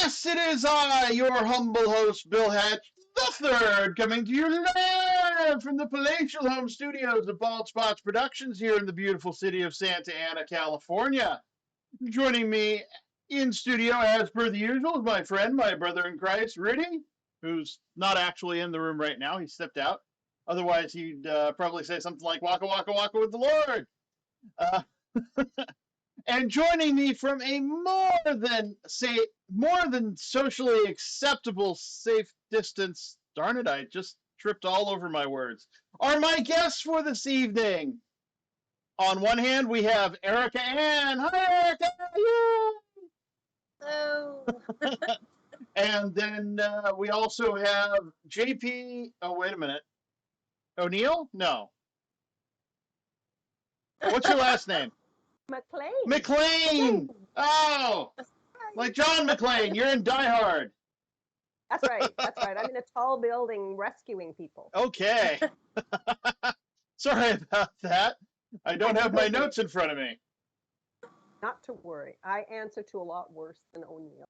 Yes, it is I, your humble host, Bill Hatch the Third, coming to you live from the palatial home studios of Bald Spots Productions here in the beautiful city of Santa Ana, California. Joining me in studio, as per the usual, is my friend, my brother in Christ, Rudy, who's not actually in the room right now. He stepped out. Otherwise, he'd probably say something like, "Waka, waka, waka with the Lord." Uh, And joining me from a more than socially acceptable safe distance, darn it, I just tripped all over my words, are my guests for this evening. On one hand, we have Erika Ann. Hi, Erika! Hello. And then we also have JP. Oh, wait a minute. O'Neill? No. What's your last name? McLean. McLean! Oh! Like John McLean, you're in Die Hard. That's right. That's right. I'm in a tall building rescuing people. Okay. Sorry about that. I don't have my notes in front of me. Not to worry. I answer to a lot worse than O'Neill.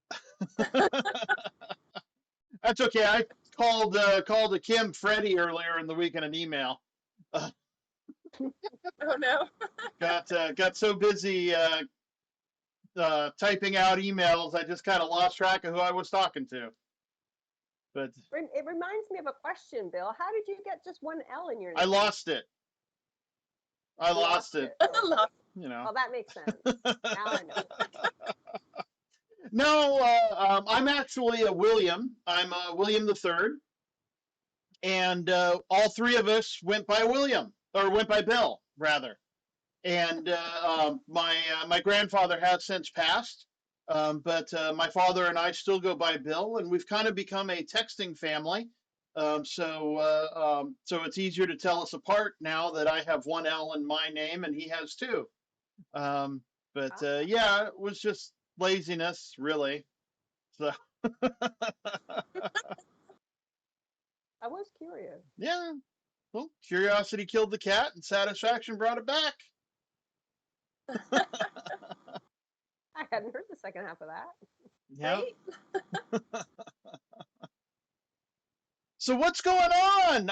That's okay. I called to Kim Freddie earlier in the week in an email. Oh no. Got so busy typing out emails, I just kind of lost track of who I was talking to. But it reminds me of a question, Bill. How did you get just one L in your name? I lost it. I lost it. You know. Oh, that makes sense. Now I know. No, I'm actually a William. I'm William the Third, and all three of us went by William, or went by Bill, rather. And my grandfather has since passed, but my father and I still go by Bill, and we've kind of become a texting family. So it's easier to tell us apart now that I have one L in my name and he has two. Yeah, it was just laziness, really. So I was curious. Yeah. Well, curiosity killed the cat and satisfaction brought it back. I hadn't heard the second half of that. Yeah. Right? So what's going on?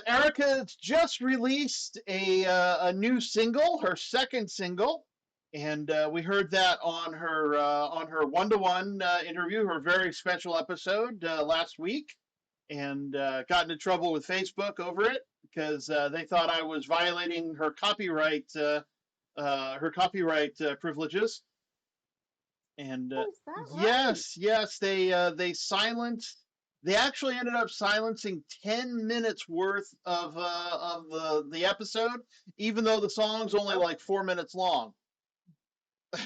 Erika's just released a new single, her second single, and we heard that on her one-to-one interview, her very special episode last week, and got into trouble with Facebook over it because they thought I was violating her copyright privileges. And yes, they silenced. They actually ended up silencing 10 minutes worth of the episode, even though the song's only like 4 minutes long. Oh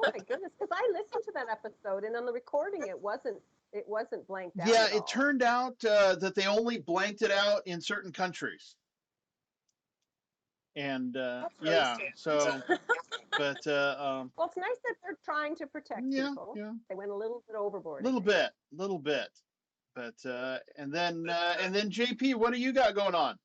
my goodness! Because I listened to that episode, and on the recording, it wasn't blanked out. Yeah, it turned out that they only blanked it out in certain countries. And yeah, so, but well, it's nice that they're trying to protect people. Yeah. They went a little bit overboard. Little bit. But and then JP, what do you got going on?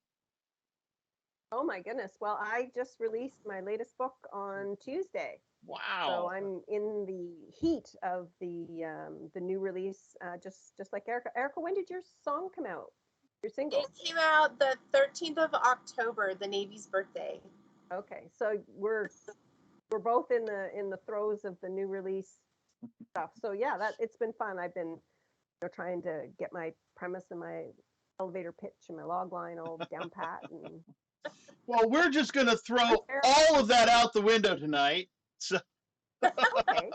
Oh my goodness! Well, I just released my latest book on Tuesday. Wow! So I'm in the heat of the new release, just like Erika. Erika, when did your song come out? Your single? It came out the 13th of October, the Navy's birthday. Okay, so we're both in the throes of the new release stuff. So yeah, it's been fun. I've been trying to get my premise and my elevator pitch and my log line all down pat. And well, we're just going to throw all of that out the window tonight. So, okay.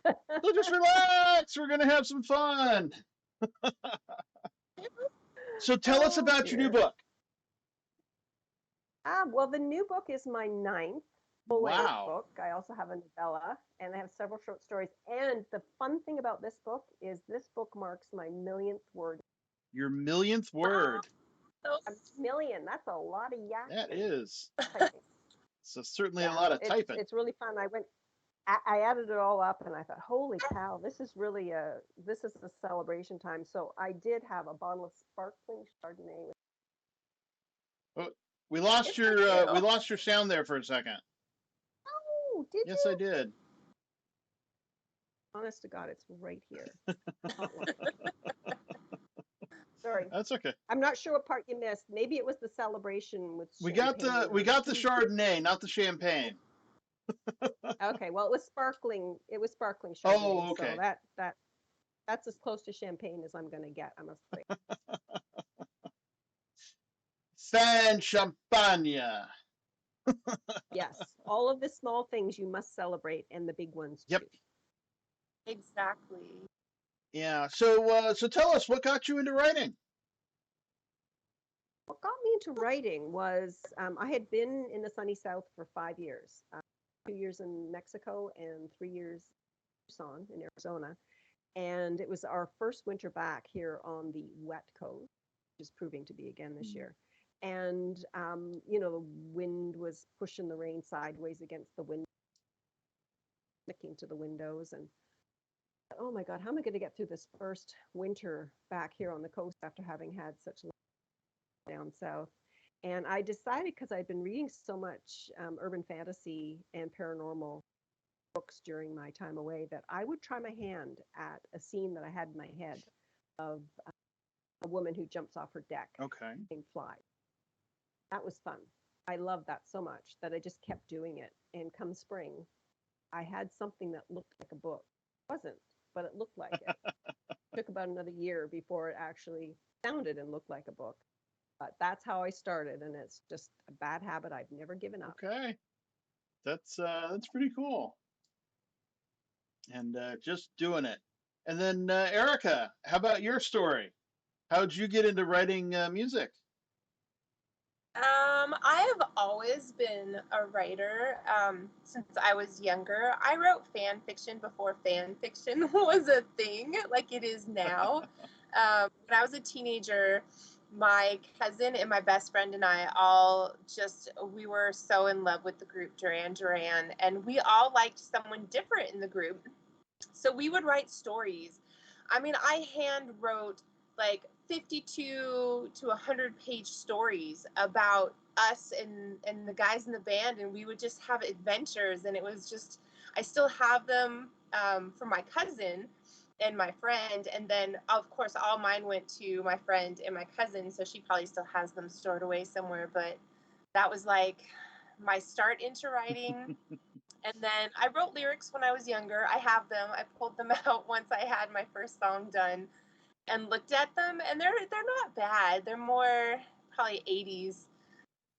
So just relax. We're going to have some fun. So tell us about your new book. Well, the new book is my 9th full-length book. I also have a novella, and I have several short stories. And the fun thing about this book is this book marks my 1,000,000th word. Your 1,000,000th word. A million. That's a lot of yakking. That is. So certainly a lot of typing. It's really fun. I added it all up, and I thought, holy cow, this is a celebration time. So I did have a bottle of sparkling Chardonnay. Oh, we lost your sound there for a second. Oh, did you? Yes, I did. Honest to God, it's right here. Not one. Sorry, That's okay. I'm not sure what part you missed. Maybe it was the celebration with We got champagne. the Chardonnay, not the champagne. Okay, well, it was sparkling. It was sparkling Oh, Chardonnay. okay. So that's as close to champagne as I'm going to get, I must say. Fan champagne. Yes, all of the small things you must celebrate, and the big ones Yep. too. Exactly. Yeah. So tell us, what got you into writing? What got me into writing was I had been in the sunny South for 5 years, 2 years in Mexico and 3 years in Tucson in Arizona. And it was our first winter back here on the wet coast, which is proving to be again this year. And, the wind was pushing the rain sideways against the window, sticking to the windows. And oh my God, how am I going to get through this first winter back here on the coast after having had such down south? And I decided, because I'd been reading so much urban fantasy and paranormal books during my time away, that I would try my hand at a scene that I had in my head of a woman who jumps off her deck Okay. and flies. That was fun. I loved that so much that I just kept doing it. And come spring, I had something that looked like a book. It wasn't, but it looked like it. It took about another year before it actually sounded and looked like a book. But that's how I started, and it's just a bad habit I've never given up. Okay. That's pretty cool. And just doing it. And then Erika, how about your story? How'd you get into writing music? I have always been a writer since I was younger. I wrote fan fiction before fan fiction was a thing like it is now. When I was a teenager, my cousin and my best friend and I we were so in love with the group Duran Duran, and we all liked someone different in the group. So we would write stories. I mean, I hand wrote like 52 to 100-page stories about us and the guys in the band, and we would just have adventures. And it was just, I still have them for my cousin and my friend. And then, of course, all mine went to my friend and my cousin, so she probably still has them stored away somewhere. But that was like my start into writing. And then I wrote lyrics when I was younger. I have them. I pulled them out once I had my first song done and looked at them, and they're not bad. They're more probably 80s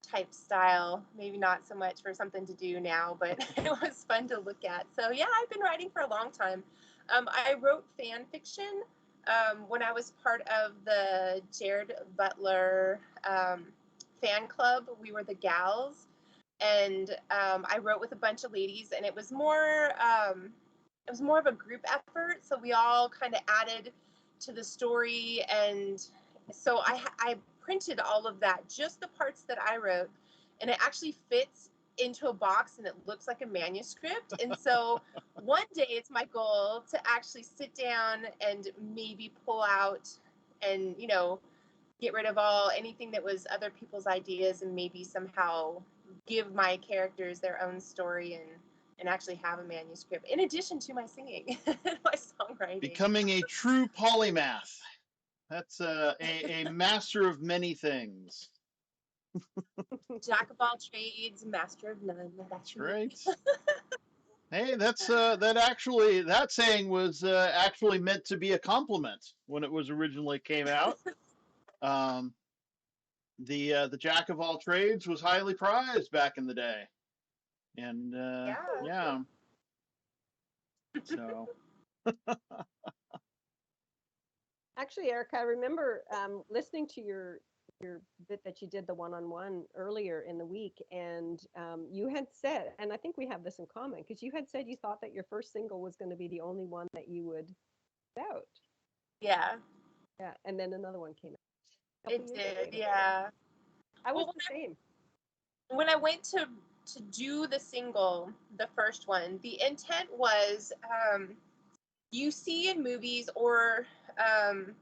type style. Maybe not so much for something to do now, but it was fun to look at. So yeah, I've been writing for a long time. I wrote fan fiction when I was part of the Jared Butler fan club. We were the gals, and I wrote with a bunch of ladies, and it was more of a group effort. So we all kind of added to the story, and so I printed all of that, just the parts that I wrote, and it actually fits into a box and it looks like a manuscript. And so one day it's my goal to actually sit down and maybe pull out and get rid of anything that was other people's ideas, and maybe somehow give my characters their own story and actually have a manuscript in addition to my singing, my songwriting. Becoming a true polymath. That's a master of many things. Jack of all trades, master of none. That's right. Hey, that saying was actually meant to be a compliment when it was originally came out. The jack of all trades was highly prized back in the day, and yeah. So. Actually, Erika, I remember listening to your bit that you did, the one-on-one, earlier in the week, and you had said, and I think we have this in common, because you had said you thought that your first single was going to be the only one that you would put out. Yeah. Yeah, and then another one came out. It did, yeah. I was the same. When I went to do the single, the first one, the intent was you see in movies, or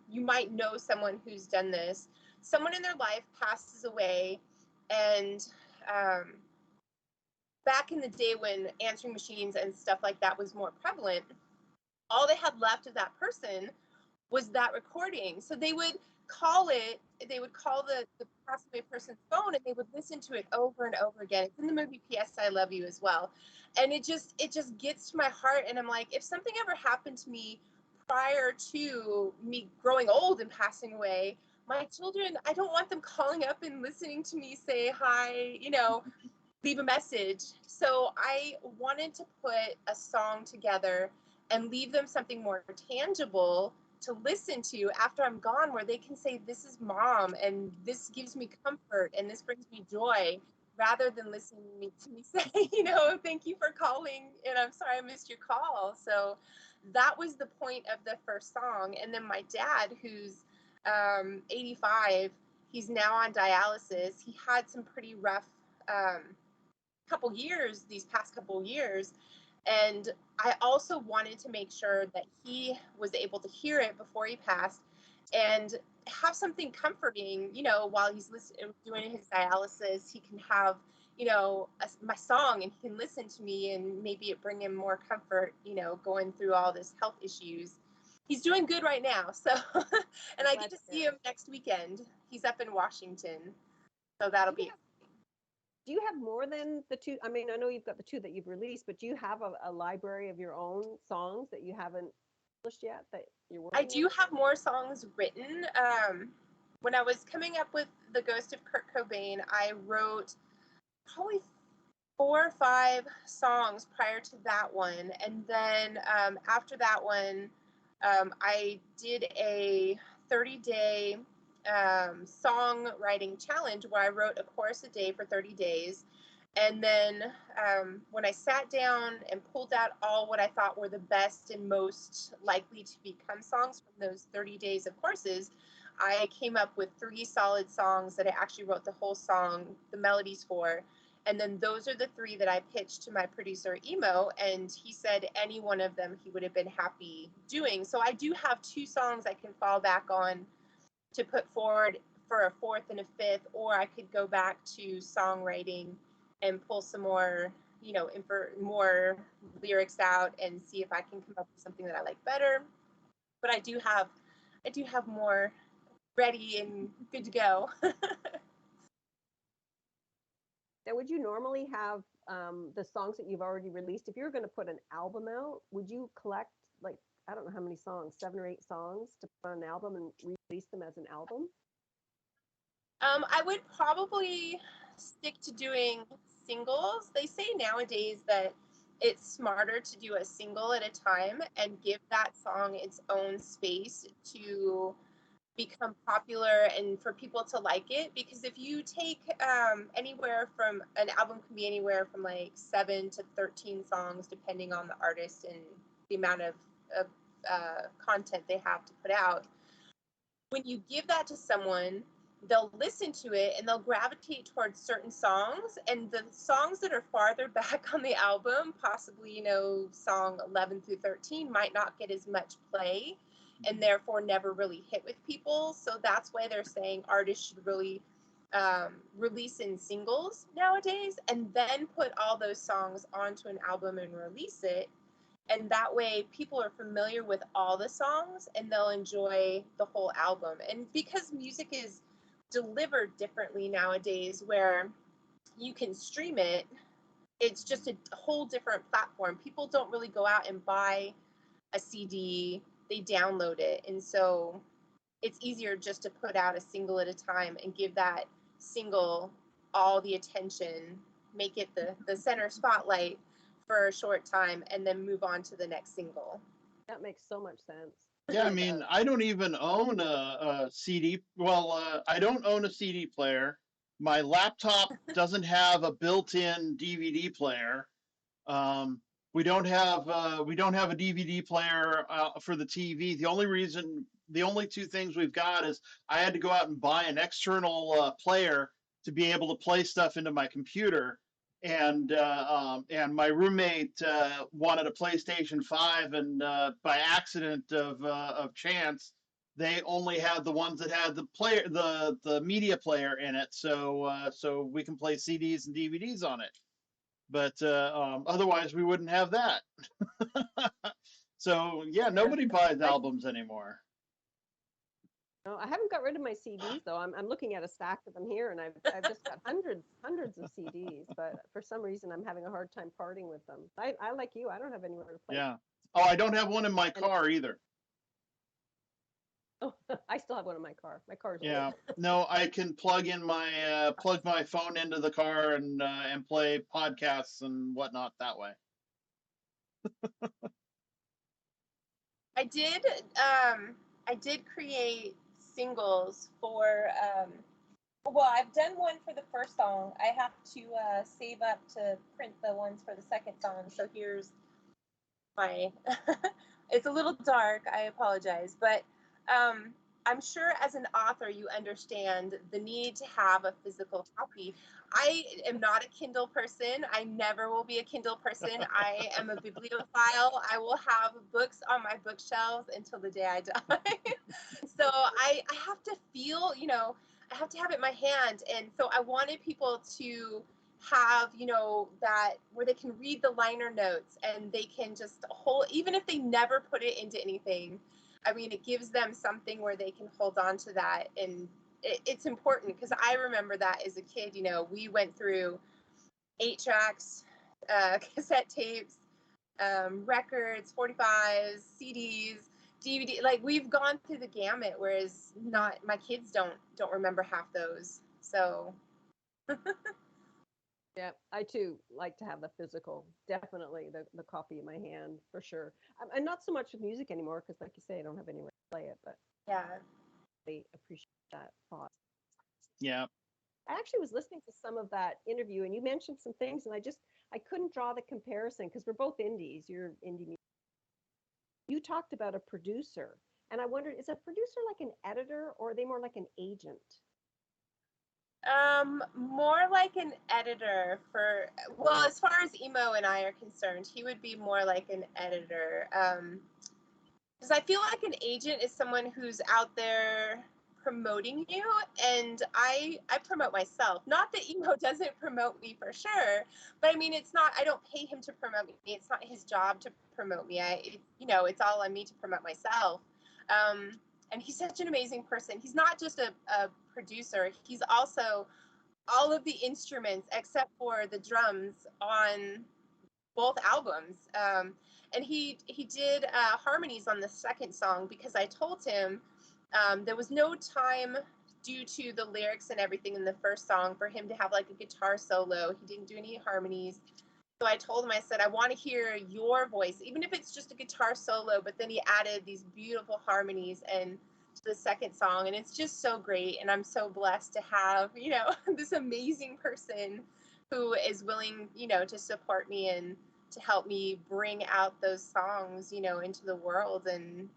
you might know someone who's done this. Someone in their life passes away, and back in the day when answering machines and stuff like that was more prevalent, all they had left of that person was that recording. So they would call it, they would call the passed away person's phone, and they would listen to it over and over again. It's in the movie P.S. I Love You as well. And it just gets to my heart. And I'm like, if something ever happened to me prior to me growing old and passing away, my children, I don't want them calling up and listening to me say hi, leave a message. So I wanted to put a song together and leave them something more tangible to listen to after I'm gone, where they can say, this is mom, and this gives me comfort, and this brings me joy, rather than listening to me say, thank you for calling, and I'm sorry I missed your call. So that was the point of the first song. And then my dad, who's 85, he's now on dialysis. He had some pretty rough these past couple years. And I also wanted to make sure that he was able to hear it before he passed and have something comforting, while he's doing his dialysis. He can have, my song, and he can listen to me, and maybe it bring him more comfort, going through all this health issues. He's doing good right now. So, and I get to see him next weekend. He's up in Washington. So that'll be. Do you have more than the two? I mean, I know you've got the two that you've released, but do you have a library of your own songs that you haven't published yet that you're working I do have more songs written. When I was coming up with The Ghost of Kurt Cobain, I wrote probably 4 or 5 songs prior to that one. And then after that one, I did a 30-day songwriting challenge where I wrote a chorus a day for 30 days. And then when I sat down and pulled out all what I thought were the best and most likely to become songs from those 30 days of courses, I came up with 3 solid songs that I actually wrote the whole song, the melodies for. And then those are the 3 that I pitched to my producer, Emo, and he said any one of them he would have been happy doing. So I do have 2 songs I can fall back on to put forward for a 4th and a 5th, or I could go back to songwriting and pull some more, more lyrics out and see if I can come up with something that I like better. But I do have more ready and good to go. Now, would you normally have the songs that you've already released? If you were going to put an album out, would you collect, like, I don't know how many songs, 7 or 8 songs to put on an album and release them as an album? I would probably stick to doing singles. They say nowadays that it's smarter to do a single at a time and give that song its own space to become popular and for people to like it. Because if you take anywhere from, an album can be anywhere from like 7 to 13 songs, depending on the artist and the amount of content they have to put out. When you give that to someone, they'll listen to it and they'll gravitate towards certain songs, and the songs that are farther back on the album, possibly, song 11 through 13, might not get as much play and therefore never really hit with people. So that's why they're saying artists should really release in singles nowadays, and then put all those songs onto an album and release it. And that way people are familiar with all the songs and they'll enjoy the whole album. And because music is delivered differently nowadays, where you can stream it, it's just a whole different platform. People don't really go out and buy a CD, they download it. And so it's easier just to put out a single at a time and give that single all the attention, make it the center spotlight for a short time, and then move on to the next single. That makes so much sense. Yeah, I mean, I don't even own a CD. Well, I don't own a CD player. My laptop doesn't have a built-in DVD player. We don't have a DVD player for the TV. The only 2 things we've got is I had to go out and buy an external player to be able to play stuff into my computer. And my roommate wanted a PlayStation 5, and by accident of chance, they only had the ones that had the media player in it, so we can play CDs and DVDs on it. But otherwise, we wouldn't have that. So yeah, Yeah. nobody buys I, albums anymore. no, I haven't got rid of my CDs though. I'm looking at a stack of them here, and I've just got hundreds of CDs. But for some reason, I'm having a hard time parting with them. I like you. I don't have anywhere to play. Yeah. Oh, I don't have one in my And it's, car either. oh, I still have one in my car. My car's old. Yeah. No, I can plug my phone into the car and play podcasts and whatnot that way. I did I did create singles for well, I've done one for the first song. I have to save up to print the ones for the second song. So here's my it's a little dark, I apologize, but um I'm sure as an author you understand the need to have a physical copy. I am not a Kindle person. I never will be a Kindle person. I am a bibliophile. I will have books on my bookshelves until the day I die. So I have to feel, I have to have it in my hand. And so I wanted people to have, that where they can read the liner notes and they can just hold, even if they never put it into anything. I mean, it gives them something where they can hold on to that. And it's important because I remember that as a kid, we went through 8 tracks, cassette tapes, records, 45s, CDs, DVD. Like we've gone through the gamut, whereas not my kids don't remember half those. So Yeah, I too like to have the physical. Definitely the copy in my hand for sure. I'm not so much with music anymore because, like you say, I don't have anywhere to play it. But yeah. I appreciate that thought. Yeah. I actually was listening to some of that interview, and you mentioned some things, and I couldn't draw the comparison because we're both indies. You're indie music. You talked about a producer, and I wondered, is a producer like an editor, or are they more like an agent? More like an editor for, well, as far as Emo and I are concerned, he would be more like an editor. Because I feel like an agent is someone who's out there promoting you, and I promote myself. Not that Emo doesn't promote me for sure, but I mean, it's not, I don't pay him to promote me. It's not his job to promote me. It's all on me to promote myself. And he's such an amazing person. He's not just a producer. He's also all of the instruments except for the drums on both albums. And he did harmonies on the second song because I told him there was no time due to the lyrics and everything in the first song for him to have like a guitar solo. He didn't do any harmonies. So I told him, I said, I want to hear your voice, even if it's just a guitar solo, but then he added these beautiful harmonies and to the second song. And it's just so great. And I'm so blessed to have, this amazing person who is willing, to support me and to help me bring out those songs, into the world. And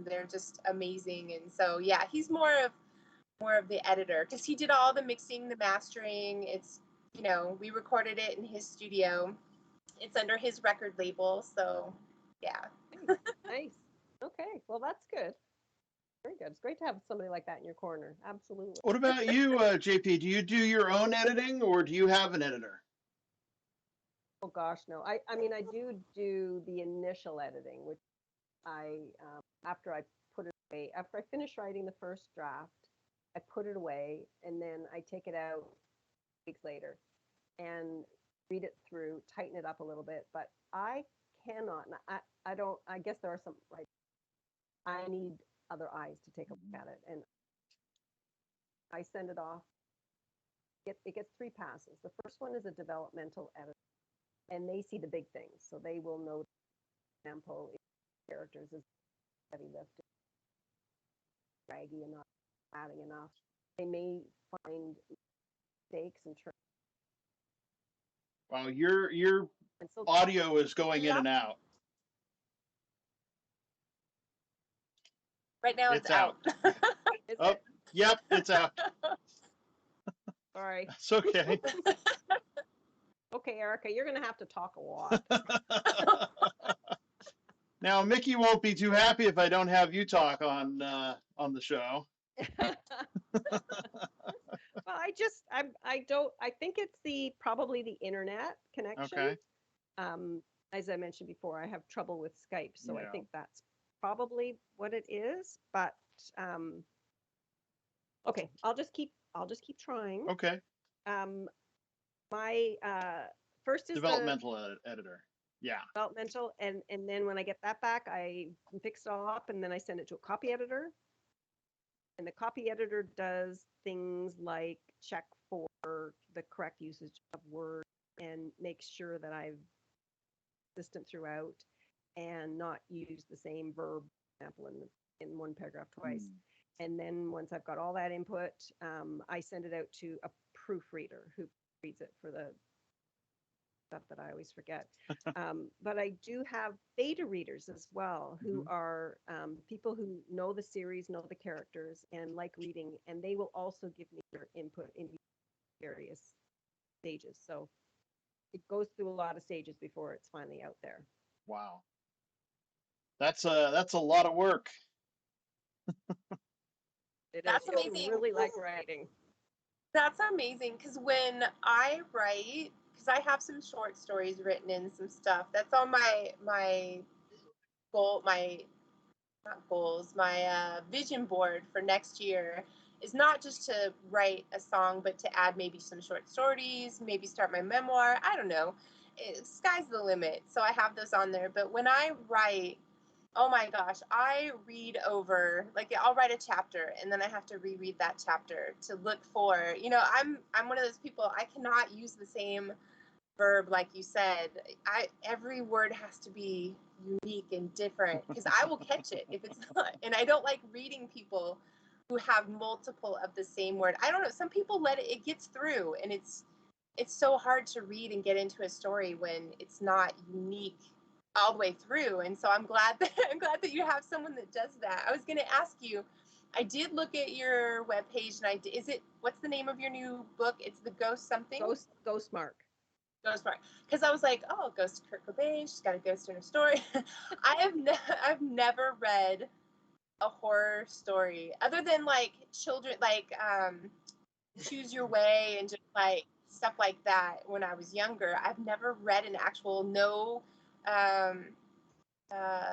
they're just amazing. And so, yeah, he's more of the editor because he did all the mixing, the mastering. It's, we recorded it in his studio. It's under his record label. So, yeah. Nice. Okay. Well, that's good. Very good. It's great to have somebody like that in your corner. Absolutely. What about you, JP? Do you do your own editing or do you have an editor? Oh gosh, no. I mean, I do the initial editing, which after I put it away, after I finish writing the first draft, I put it away, and then I take it out weeks later and read it through, tighten it up a little bit. But I cannot, and I don't. I guess there are some like I need other eyes to take a look at it, and I send it off. It gets 3 passes. The first one is a developmental edit, and they see the big things, so they will know. For example, if characters is heavy lifting, draggy enough, adding enough. They may find mistakes and turn. Wow, your And so, audio is going in Yep. and out. Right now it's It's out. out. is Oh, it? yep, it's out. Sorry. It's okay. Okay, Erika, you're gonna have to talk a lot. Now, Mickey won't be too happy if I don't have you talk on the show. Well, I don't. I think it's probably the internet connection. Okay. Um, as I mentioned before, I have trouble with Skype, so I Yeah. think that's probably what it is. But um, okay, I'll just keep trying. Okay. Um, my first is the Developmental editor. Yeah. developmental, and then when I get that back, I fix it all up, and then I send it to a copy editor. And the copy editor does things like check for the correct usage of words and make sure that I've consistent throughout and not use the same verb, for example, in one paragraph twice. And then once I've got all that input, I send it out to a proofreader who reads it for the stuff that I always forget. But I do have beta readers as well, who are people who know the series, know the characters, and like reading, and they will also give me their input in various stages. So it goes through a lot of stages before it's finally out there. Wow. That's a lot of work. That's I amazing. really like writing. That's amazing because when I write, because I have some short stories written and some stuff that's on my goal, my not goals, my vision board for next year is not just to write a song, but to add maybe some short stories, maybe start my memoir. I don't know. Sky's the limit. So I have those on there. But when I write, oh my gosh, I read over, like I'll write a chapter and then I have to reread that chapter to look for, I'm one of those people, I cannot use the same verb like you said. Every word has to be unique and different because I will catch it if it's not. And I don't like reading people who have multiple of the same word. I don't know, some people it gets through, and it's so hard to read and get into a story when it's not unique all the way through. And so I'm glad that you have someone that does that. I was going to ask you, I did look at your webpage, and what's the name of your new book? It's the Ghost something? Ghost Mark. Ghost Mark. Because I was like, oh, Ghost of Kurt Cobain, she's got a ghost in her story. I've never read a horror story other than like children, like Choose Your Way and just like stuff like that when I was younger. I've never read an actual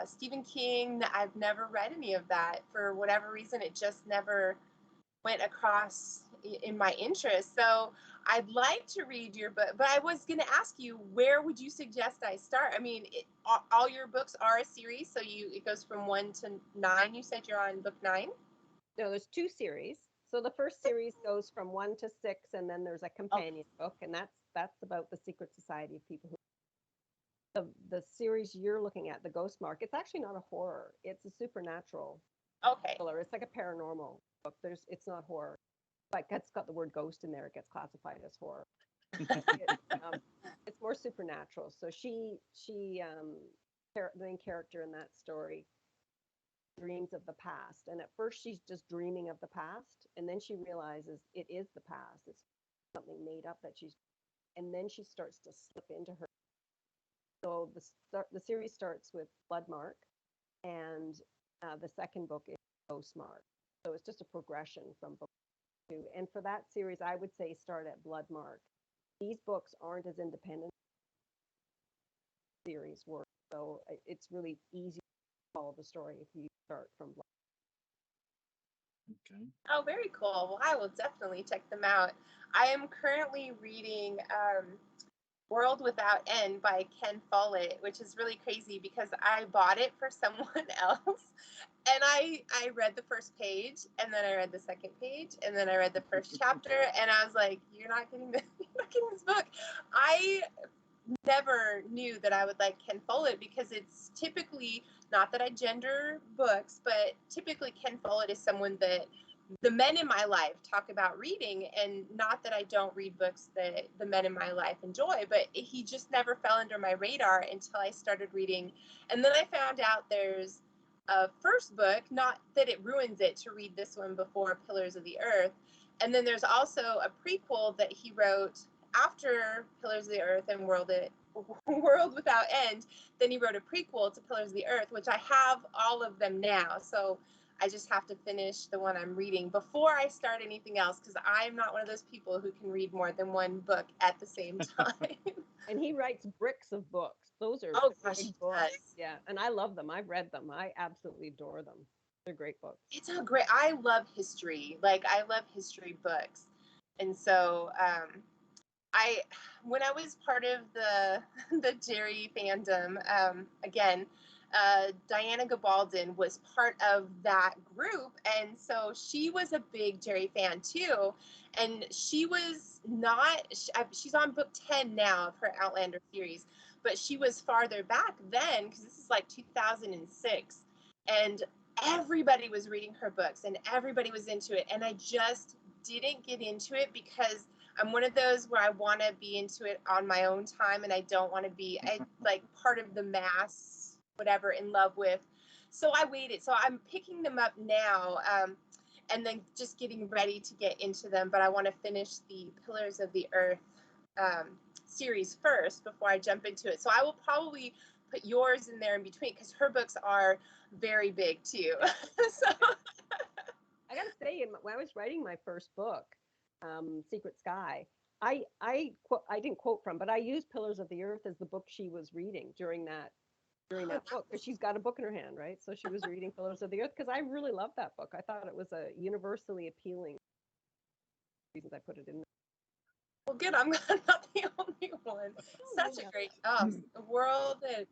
Stephen King. I've never read any of that. For whatever reason, it just never went across in my interest. So I'd like to read your book, but I was going to ask you, where would you suggest I start? I mean, all your books are a series, so it goes from 1 to 9. You said you're on book 9? No, there's 2 series. So the first series goes from 1 to 6, and then there's a companion book, and that's about the secret society of people who. The series you're looking at, the Ghost Mark, it's actually not a horror. It's a supernatural thriller. It's like a paranormal book. It's not horror. Like it's got the word ghost in there. It gets classified as horror. It's more supernatural. So the main character in that story dreams of the past, and at first she's just dreaming of the past, and then she realizes it is the past. It's something made up and then she starts to slip into her. So the series starts with Bloodmark, and the second book is Ghost Mark. So it's just a progression from book 2. And for that series, I would say start at Bloodmark. These books aren't as independent as series were, so it's really easy to follow the story if you start from Bloodmark. Okay. Oh, very cool. Well, I will definitely check them out. I am currently reading World Without End by Ken Follett, which is really crazy because I bought it for someone else. And I read the first page, and then I read the second page, and then I read the first chapter, and I was like, you're not getting this book. I never knew that I would like Ken Follett because it's typically, not that I gender books, but typically Ken Follett is someone that the men in my life talk about reading, and not that I don't read books that the men in my life enjoy, but he just never fell under my radar until I started reading. And then I found out there's a first book, not that it ruins it to read this one before Pillars of the Earth. And then there's also a prequel that he wrote after Pillars of the Earth and World Without End. Then he wrote a prequel to Pillars of the Earth, which I have all of them now. So I just have to finish the one I'm reading before I start anything else, because I'm not one of those people who can read more than one book at the same time. And he writes bricks of books. Those are Oh gosh, big he books. does. Yeah, and I love them. I've read them. I absolutely adore them. They're great books. It's a great. I love history. Like, I love history books, and so I, when I was part of the the Jerry fandom, again, Diana Gabaldon was part of that group, and so she was a big Jerry fan too, and she was not. She's on book 10 now of her Outlander series, but she was farther back then, because this is like 2006, and everybody was reading her books and everybody was into it, and I just didn't get into it because I'm one of those where I want to be into it on my own time, and I don't want to be like part of the mass, whatever, in love with. So I waited. So I'm picking them up now, and then just getting ready to get into them. But I want to finish the Pillars of the Earth series first before I jump into it. So I will probably put yours in there in between, because her books are very big too. So I gotta say, when I was writing my first book, Secret Sky, I didn't quote from, but I used Pillars of the Earth as the book she was reading during that book, because she's got a book in her hand, right? So she was reading Pillars of the Earth, because I really loved that book. I thought it was a universally appealing. Reasons I put it in there. well, good. I'm not the only one. Such a great the world that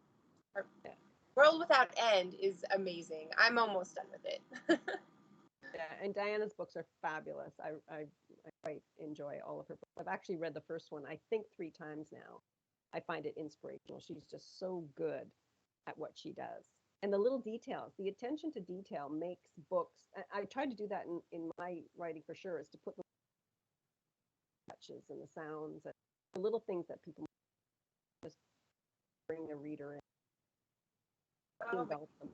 Yeah. World Without End is amazing. I'm almost done with it. Yeah, and Diana's books are fabulous. I quite enjoy all of her books. I've actually read the first one, I think, 3 times now. I find it inspirational. She's just so good at what she does. And the little details, the attention to detail makes books. I tried to do that in my writing for sure, is to put the touches and the sounds and the little things that people just bring a reader in, envelop them.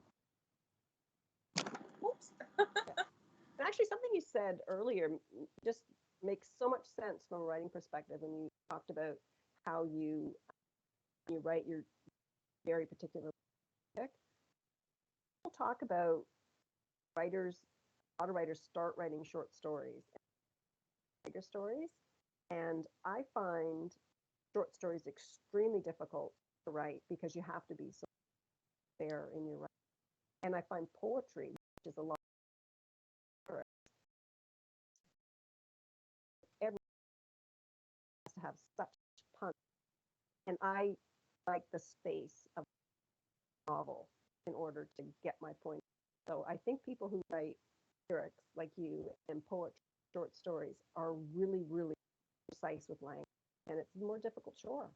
Oops. And actually, something you said earlier just makes so much sense from a writing perspective. And you talked about how you write your very particular pick. We'll talk about writers. A lot of writers start writing short stories, bigger stories, and I find short stories extremely difficult to write because you have to be so fair in your writing. And I find poetry, which is a lot. Everyone has to have such punch, and I like the space of a novel in order to get my point. So I think people who write lyrics like you and poetry, short stories, are really, really precise with language, and it's a more difficult chore.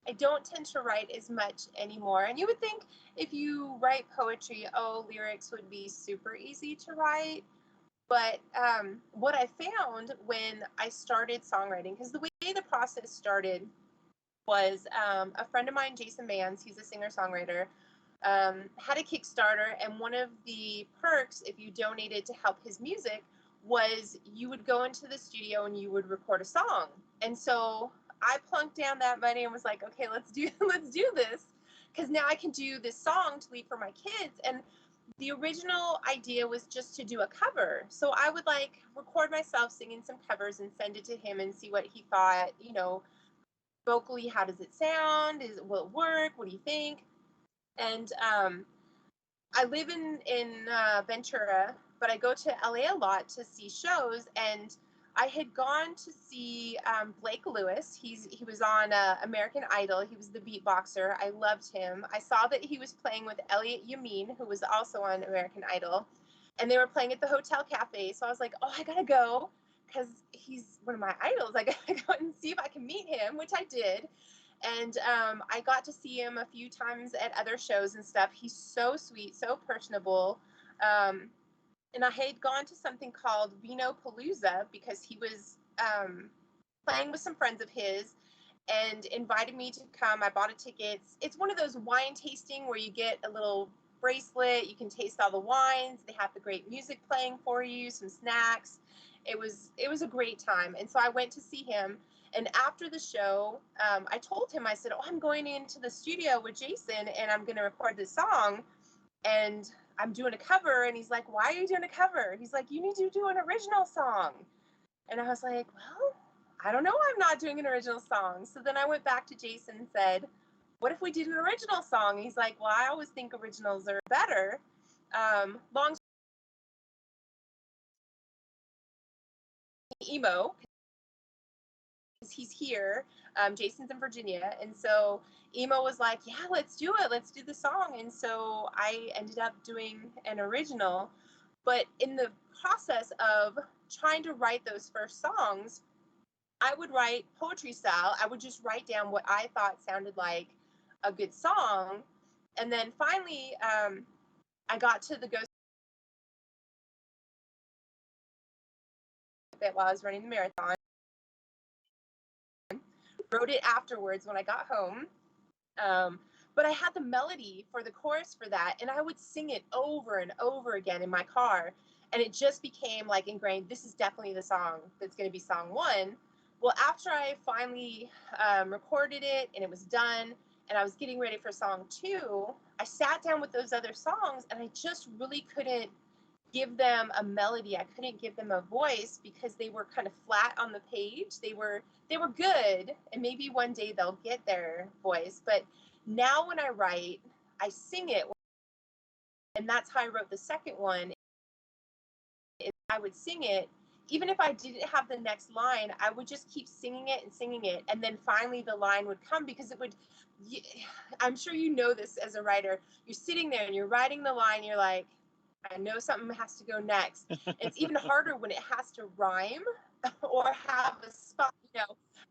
I don't tend to write as much anymore. And you would think if you write poetry, oh, lyrics would be super easy to write. But what I found when I started songwriting, because the way the process started was a friend of mine, Jason Mans, he's a singer-songwriter, had a Kickstarter, and one of the perks, if you donated to help his music, was you would go into the studio and you would record a song. And so I plunked down that money and was like, okay, let's do this, because now I can do this song to leave for my kids. And the original idea was just to do a cover. So I would like record myself singing some covers and send it to him and see what he thought, vocally, how does it sound? Will it work? What do you think? And I live in Ventura, but I go to LA a lot to see shows. And I had gone to see Blake Lewis. He was on American Idol. He was the beatboxer. I loved him. I saw that he was playing with Elliot Yamin, who was also on American Idol, and they were playing at the Hotel Cafe. So I was like, oh, I gotta go, because he's one of my idols. I gotta go and see if I can meet him, which I did. And I got to see him a few times at other shows and stuff. He's so sweet, so personable. And I had gone to something called Vino Palooza because he was playing with some friends of his and invited me to come. I bought a ticket. It's one of those wine tasting where you get a little bracelet. You can taste all the wines. They have the great music playing for you, some snacks. It was a great time. And so I went to see him. And after the show, I told him, I said, oh, I'm going into the studio with Jason and I'm going to record this song and I'm doing a cover. And he's like, why are you doing a cover? He's like, you need to do an original song. And I was like, well, I don't know. I'm not doing an original song. So then I went back to Jason and said, what if we did an original song? And he's like, well, I always think originals are better. Long emo, he's here. Jason's in Virginia. And so emo was like, yeah, let's do it. Let's do the song. And so I ended up doing an original. But in the process of trying to write those first songs, I would write poetry style. I would just write down what I thought sounded like a good song. And then finally, I got to the Ghost bit while I was running the marathon. Wrote it afterwards when I got home. But I had the melody for the chorus for that, and I would sing it over and over again in my car. And it just became like ingrained. This is definitely the song that's going to be song one. Well, after I finally recorded it and it was done, and I was getting ready for song two, I sat down with those other songs, and I just really couldn't give them a melody. I couldn't give them a voice because they were kind of flat on the page. They were good, and maybe one day they'll get their voice. But now when I write, I sing it, and that's how I wrote the second one. I would sing it. Even if I didn't have the next line, I would just keep singing it, and then finally the line would come, because it would, I'm sure you know this as a writer, you're sitting there and you're writing the line, you're like, I know something has to go next. It's even harder when it has to rhyme or have a spot,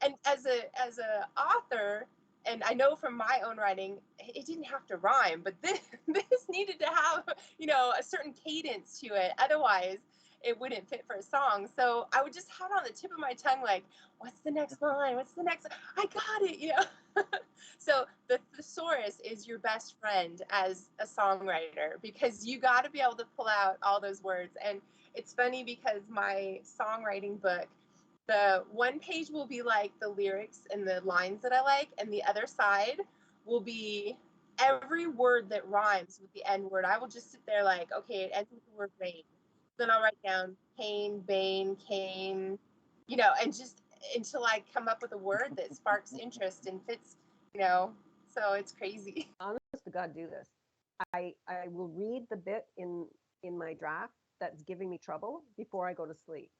And as a author, and I know from my own writing, it didn't have to rhyme, but this needed to have, a certain cadence to it. Otherwise, it wouldn't fit for a song. So I would just have it on the tip of my tongue, like, what's the next line? What's the next? I got it, So the thesaurus is your best friend as a songwriter, because you got to be able to pull out all those words. And it's funny because my songwriting book, the one page will be like the lyrics and the lines that I like, and the other side will be every word that rhymes with the N word. I will just sit there like, okay, it ends with the word rain. Then I'll write down pain, bane, cane, and just until I come up with a word that sparks interest and fits, so it's crazy. Honest to God, do this. I will read the bit in my draft that's giving me trouble before I go to sleep.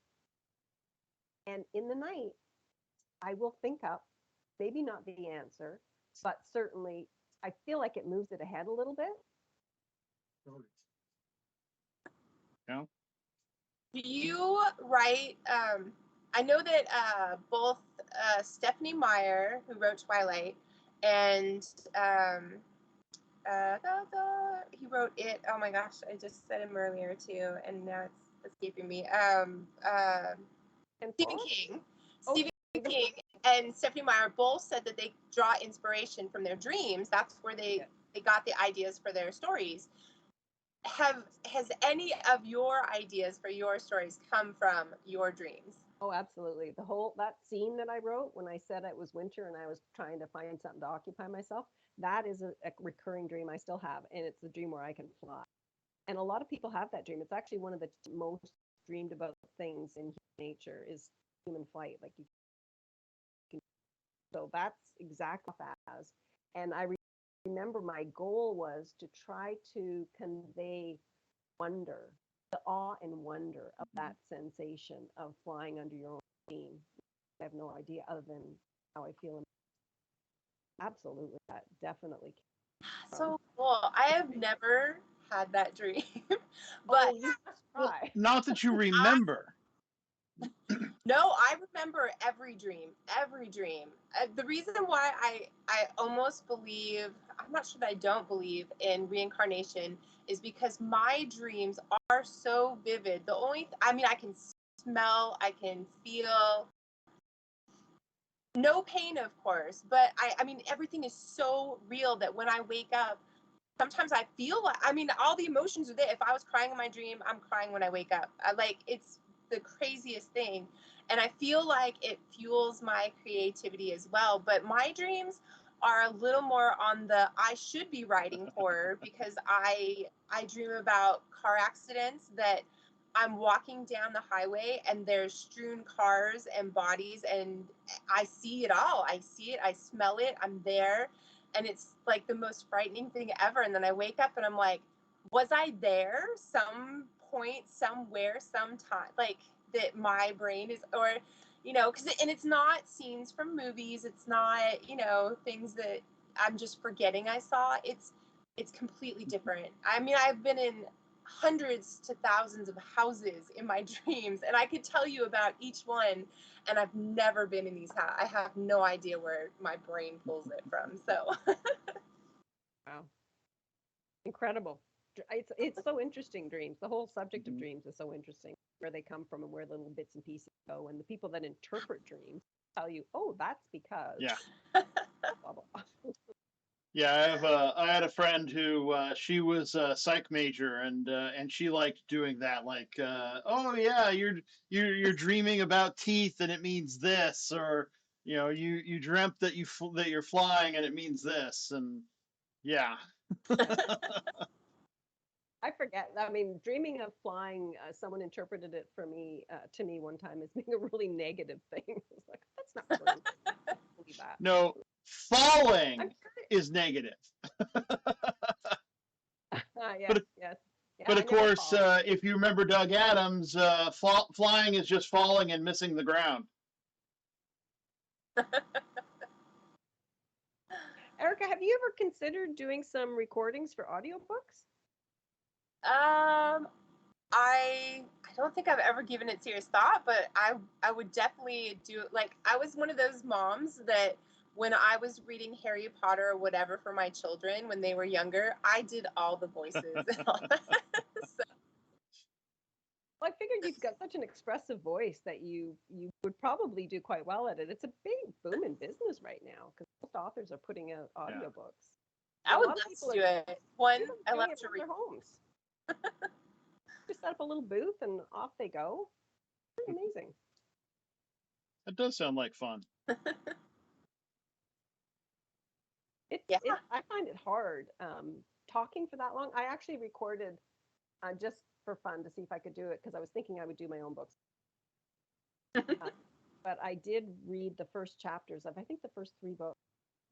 And in the night, I will think up, maybe not the answer, but certainly I feel like it moves it ahead a little bit. Yeah. Do you write, I know that both Stephanie Meyer, who wrote Twilight, and he wrote It. Oh my gosh, I just said him earlier too, and now it's escaping me. Stephen King. Stephen King and Stephanie Meyer both said that they draw inspiration from their dreams. That's where they got the ideas for their stories. Has any of your ideas for your stories come from your dreams? Oh, absolutely. That scene that I wrote when I said it was winter and I was trying to find something to occupy myself, that is a recurring dream I still have, and it's the dream where I can fly. And a lot of people have that dream. It's actually one of the most dreamed about things in nature is human flight. Like you can, so that's exactly what that is. And I remember my goal was to try to convey wonder, the awe and wonder of that sensation of flying under your own wing. I have no idea other than how I feel. Absolutely, that definitely. So cool. I have never had that dream, But well, not that you remember. No, I remember every dream. The reason why I almost believe, I'm not sure that I don't believe in reincarnation, is because my dreams are so vivid. I can smell, I can feel, no pain, of course, but I mean, everything is so real that when I wake up, sometimes I feel like, all the emotions are there. If I was crying in my dream, I'm crying when I wake up. the craziest thing. And I feel like it fuels my creativity as well. But my dreams are a little more on the I should be writing horror, because I dream about car accidents that I'm walking down the highway and there's strewn cars and bodies, and I see it all. I see it, I smell it, I'm there, and it's like the most frightening thing ever. And then I wake up and I'm like, was I there some point, somewhere, sometime? Like, that my brain is, or because and it's not scenes from movies, it's not things that I'm just forgetting I saw. It's completely different. I mean, I've been in hundreds to thousands of houses in my dreams, and I could tell you about each one, and I've never been in these houses. I have no idea where my brain pulls it from. So Wow. Incredible. It's so interesting, dreams. The whole subject of dreams is so interesting, where they come from and where little bits and pieces go. And the people that interpret dreams tell you, oh, that's because. Yeah. Blah, blah. Yeah, I had a friend who she was a psych major, and she liked doing that. Like, oh yeah, you're dreaming about teeth and it means this, or you dreamt that that you're flying and it means this, and yeah. I forget. I mean, dreaming of flying, someone interpreted it for me to me one time as being a really negative thing. I was like, that's not true. I don't believe that. No, falling I'm sure. is negative. Yes, But yes. Yeah, but I of never course, fall. if you remember Doug Adams, flying is just falling and missing the ground. Erika, have you ever considered doing some recordings for audiobooks? I don't think I've ever given it serious thought, but I would definitely do it. Like, I was one of those moms that when I was reading Harry Potter or whatever for my children when they were younger, I did all the voices and all that. So, Well, I figured you've got such an expressive voice that you would probably do quite well at it. It's a big boom in business right now because most authors are putting out audiobooks. I A would lot love of people to do are it. One, doing I love it to from read. their homes. Just set up a little booth and off they go. Pretty amazing. That does sound like fun. Yeah. I find it hard talking for that long. I actually recorded just for fun to see if I could do it because I was thinking I would do my own books. But I did read the first chapters of, I think, the first 3 books,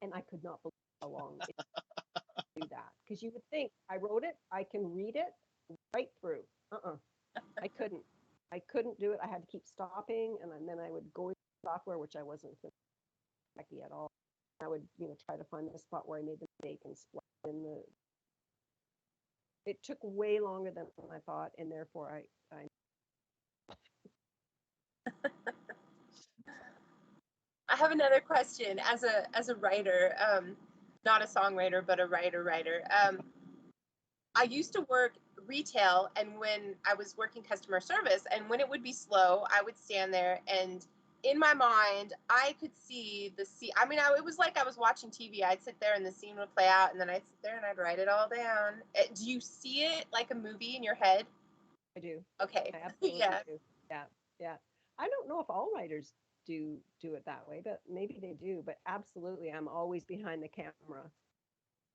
and I could not believe how long it took to do that. Because you would think, I wrote it, I can read it right through. I couldn't. I couldn't do it. I had to keep stopping, and then I would go into software, which I wasn't techy at all. I would, try to find the spot where I made the mistake and splice in the. It took way longer than I thought, and therefore I I have another question. As a writer, not a songwriter, but a writer. I used to work retail, and when I was working customer service, and when it would be slow, I would stand there, and in my mind, I could see the scene. I mean, it was like I was watching TV. I'd sit there and the scene would play out, and then I'd sit there and I'd write it all down. Do you see it like a movie in your head? do. Okay. I absolutely Yeah. do. Yeah. I don't know if all writers do it that way, but maybe they do. But absolutely, I'm always behind the camera,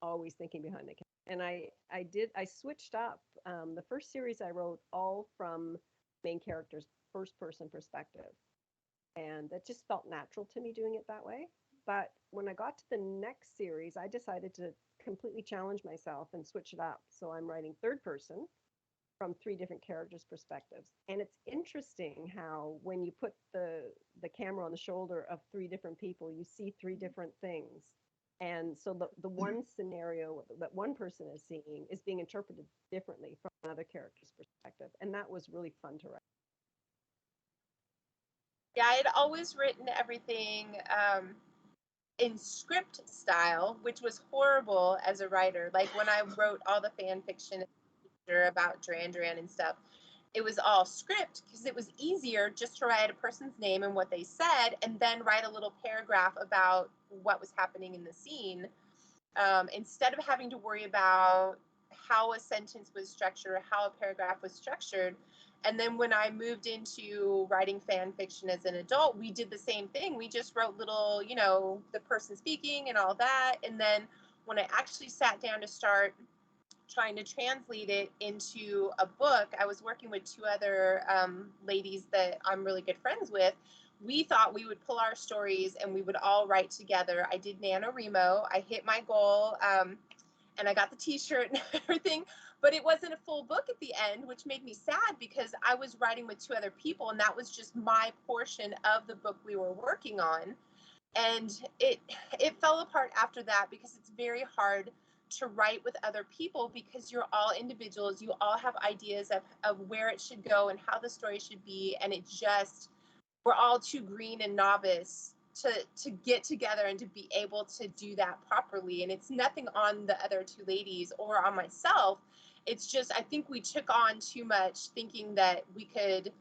always thinking behind the camera. And I switched up. The first series I wrote all from main character's first person perspective, and that just felt natural to me doing it that way. But when I got to the next series, I decided to completely challenge myself and switch it up. So I'm writing third person from 3 different characters' perspectives. And it's interesting how when you put the camera on the shoulder of 3 different people, you see 3 different things. And so the one scenario that one person is seeing is being interpreted differently from another character's perspective. And that was really fun to write. Yeah, I had always written everything in script style, which was horrible as a writer. Like when I wrote all the fan fiction about Duran Duran and stuff, it was all script because it was easier just to write a person's name and what they said, and then write a little paragraph about what was happening in the scene, instead of having to worry about how a sentence was structured or how a paragraph was structured. And then when I moved into writing fan fiction as an adult, we did the same thing. We just wrote little, the person speaking and all that. And then when I actually sat down to start trying to translate it into a book, I was working with two other ladies that I'm really good friends with. We thought we would pull our stories and we would all write together. I did NaNoWriMo. I hit my goal, and I got the t-shirt and everything, but it wasn't a full book at the end, which made me sad because I was writing with two other people and that was just my portion of the book we were working on. And it fell apart after that because it's very hard to write with other people because you're all individuals. You all have ideas of where it should go and how the story should be. And we're all too green and novice to get together and to be able to do that properly. And it's nothing on the other two ladies or on myself. It's just, I think we took on too much thinking that we could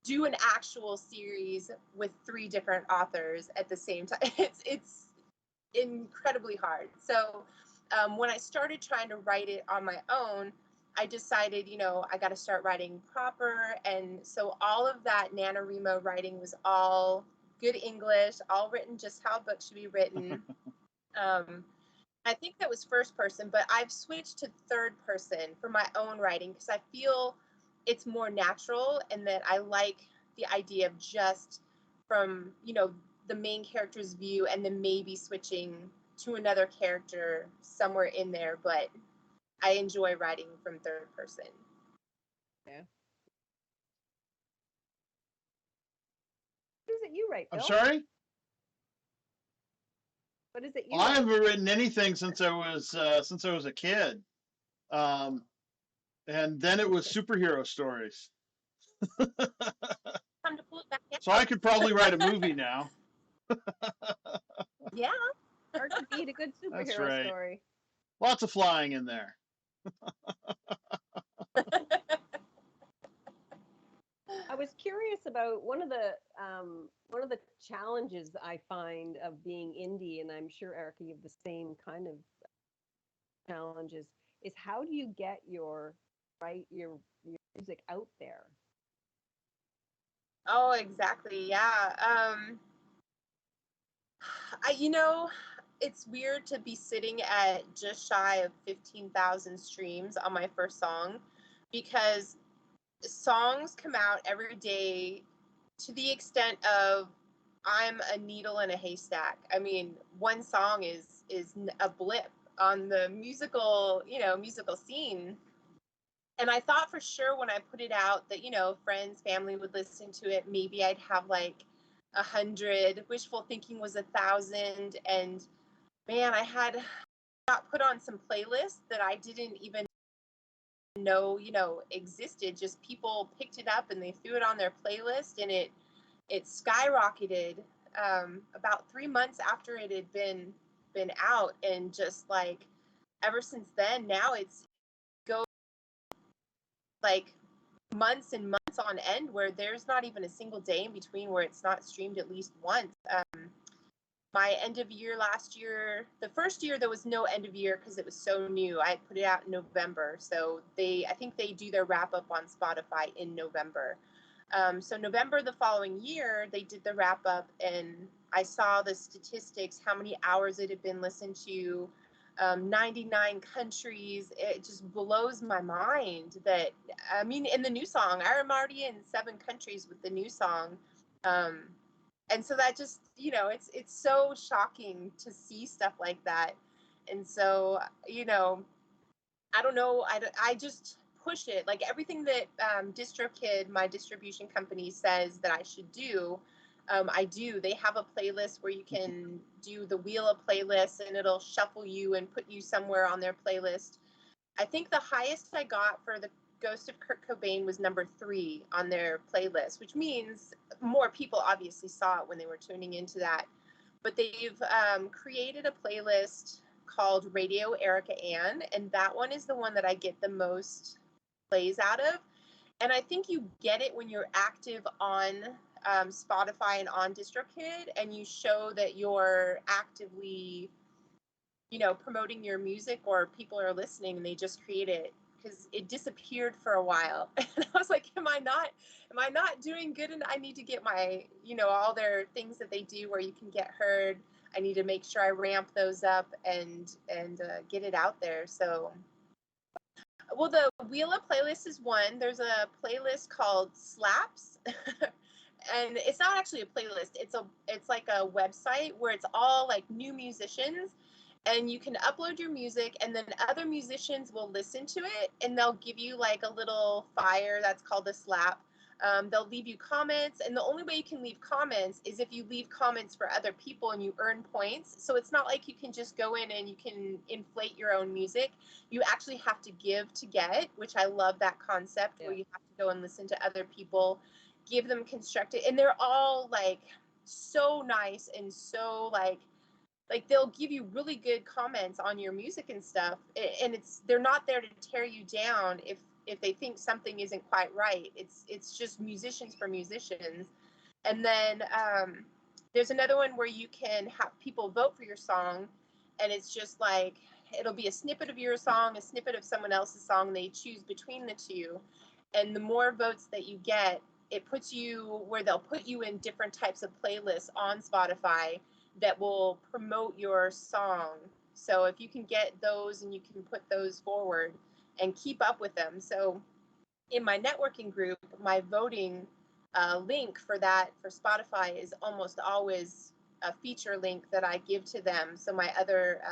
do an actual series with 3 different authors at the same time. It's incredibly hard. So when I started trying to write it on my own, I decided, I got to start writing proper. And so all of that NaNoWriMo writing was all good English, all written just how a book should be written. I think that was first person, but I've switched to third person for my own writing because I feel it's more natural and that I like the idea of just from, the main character's view and then maybe switching to another character somewhere in there. But I enjoy writing from third person. Yeah. What is it you write, Bill? I'm sorry? What is it you I write? haven't written anything since I was a kid. And then it was superhero stories. Time to pull it back out. So I could probably write a movie now. Yeah. Hard to beat a good That's superhero right. story. Lots of flying in there. I was curious about one of the challenges I find of being indie, and I'm sure Erika, you have the same kind of challenges. Is how do you get your music out there? Oh, exactly. Yeah. It's weird to be sitting at just shy of 15,000 streams on my first song because songs come out every day to the extent of I'm a needle in a haystack. I mean, one song is a blip on the musical scene. And I thought for sure when I put it out that, friends, family would listen to it. Maybe I'd have like 100. Wishful thinking was 1,000. And man, I had got put on some playlists that I didn't even know, existed. Just people picked it up and they threw it on their playlist, and it skyrocketed about 3 months after it had been out, and just like ever since then, now it's go like months and months on end where there's not even a single day in between where it's not streamed at least once. My end of year last year, the first year there was no end of year because it was so new. I put it out in November, so I think they do their wrap up on Spotify in November. So November the following year, they did the wrap up, and I saw the statistics, how many hours it had been listened to, 99 countries. It just blows my mind that, I mean, in the new song, I'm already in 7 countries with the new song. And so that just, it's so shocking to see stuff like that. And so, I don't know, I just push it. Like everything that DistroKid, my distribution company, says that I should do, I do. They have a playlist where you can do the wheel of playlists and it'll shuffle you and put you somewhere on their playlist. I think the highest I got for the Ghost of Kurt Cobain was number 3 on their playlist, which means more people obviously saw it when they were tuning into that. But they've created a playlist called Radio Erika Ann, and that one is the one that I get the most plays out of. And I think you get it when you're active on Spotify and on DistroKid, and you show that you're actively, promoting your music, or people are listening and they just create it because it disappeared for a while. And I was like, am I not doing good? And I need to get my, all their things that they do where you can get heard. I need to make sure I ramp those up and get it out there. So, well, the Wheel of Playlist is one. There's a playlist called Slaps. And it's not actually a playlist. It's like a website where it's all like new musicians, and you can upload your music, and then other musicians will listen to it, and they'll give you like a little fire that's called a slap. They'll leave you comments, and the only way you can leave comments is if you leave comments for other people and you earn points. So it's not like you can just go in and you can inflate your own music. You actually have to give to get, which I love that concept, where you have to go and listen to other people, give them constructed, and they're all like so nice and so like they'll give you really good comments on your music and stuff, and they're not there to tear you down if they think something isn't quite right. It's just musicians for musicians. And then there's another one where you can have people vote for your song, and it's just like it'll be a snippet of your song, a snippet of someone else's song, and they choose between the two, and the more votes that you get, it puts you where they'll put you in different types of playlists on Spotify that will promote your song. So if you can get those and you can put those forward and keep up with them. So in my networking group, my voting link for Spotify is almost always a feature link that I give to them. So my other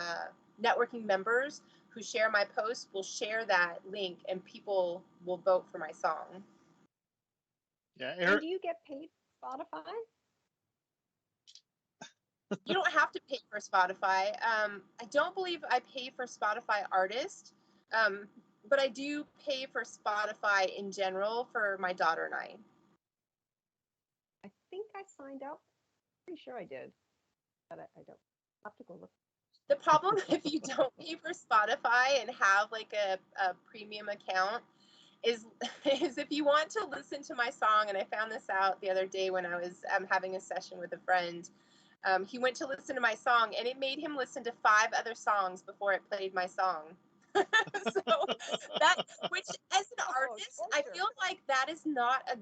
networking members who share my posts will share that link, and people will vote for my song. Yeah, And do you get paid Spotify? You don't have to pay for Spotify. I don't believe I pay for Spotify Artist, but I do pay for Spotify in general for my daughter and I. I think I signed up. Pretty sure I did, but I don't. I'll have to go look. The problem if you don't pay for Spotify and have like a premium account is if you want to listen to my song, and I found this out the other day when I was having a session with a friend. He went to listen to my song, and it made him listen to 5 other songs before it played my song. So which as an artist, I feel like that's not a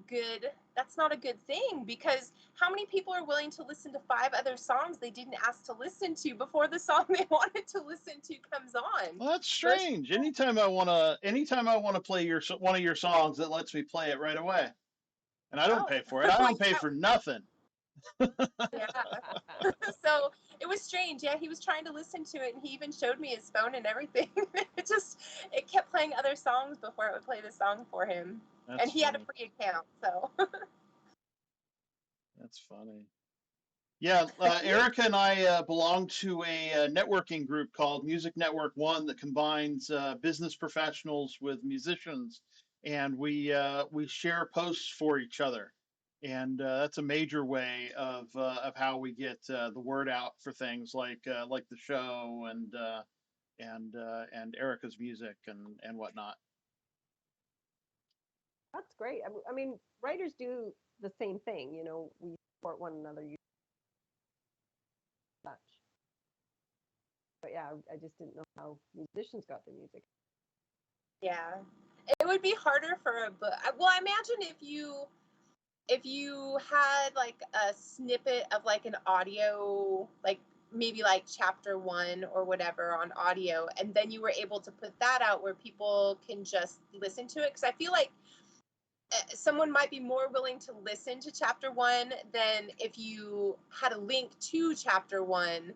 good thing, because how many people are willing to listen to 5 other songs they didn't ask to listen to before the song they wanted to listen to comes on? Well, that's strange. Anytime I wanna play one of your songs, it lets me play it right away, and I don't pay for it. I don't pay for nothing. Yeah. So it was strange. Yeah, he was trying to listen to it, and he even showed me his phone and everything. It kept playing other songs before it would play the song for him. That's and he funny. had a free account, so. That's funny. Yeah, Erika and I belong to a networking group called Music Network One that combines business professionals with musicians, and we share posts for each other, and that's a major way of how we get the word out for things like the show and Erika's music and whatnot. That's great. I mean, writers do the same thing. We support one another. Much. But yeah, I just didn't know how musicians got their music. Yeah, it would be harder for a book. Well, I imagine if you had like a snippet of like an audio, like maybe like chapter 1 or whatever on audio, and then you were able to put that out where people can just listen to it, because I feel like someone might be more willing to listen to chapter 1 than if you had a link to chapter 1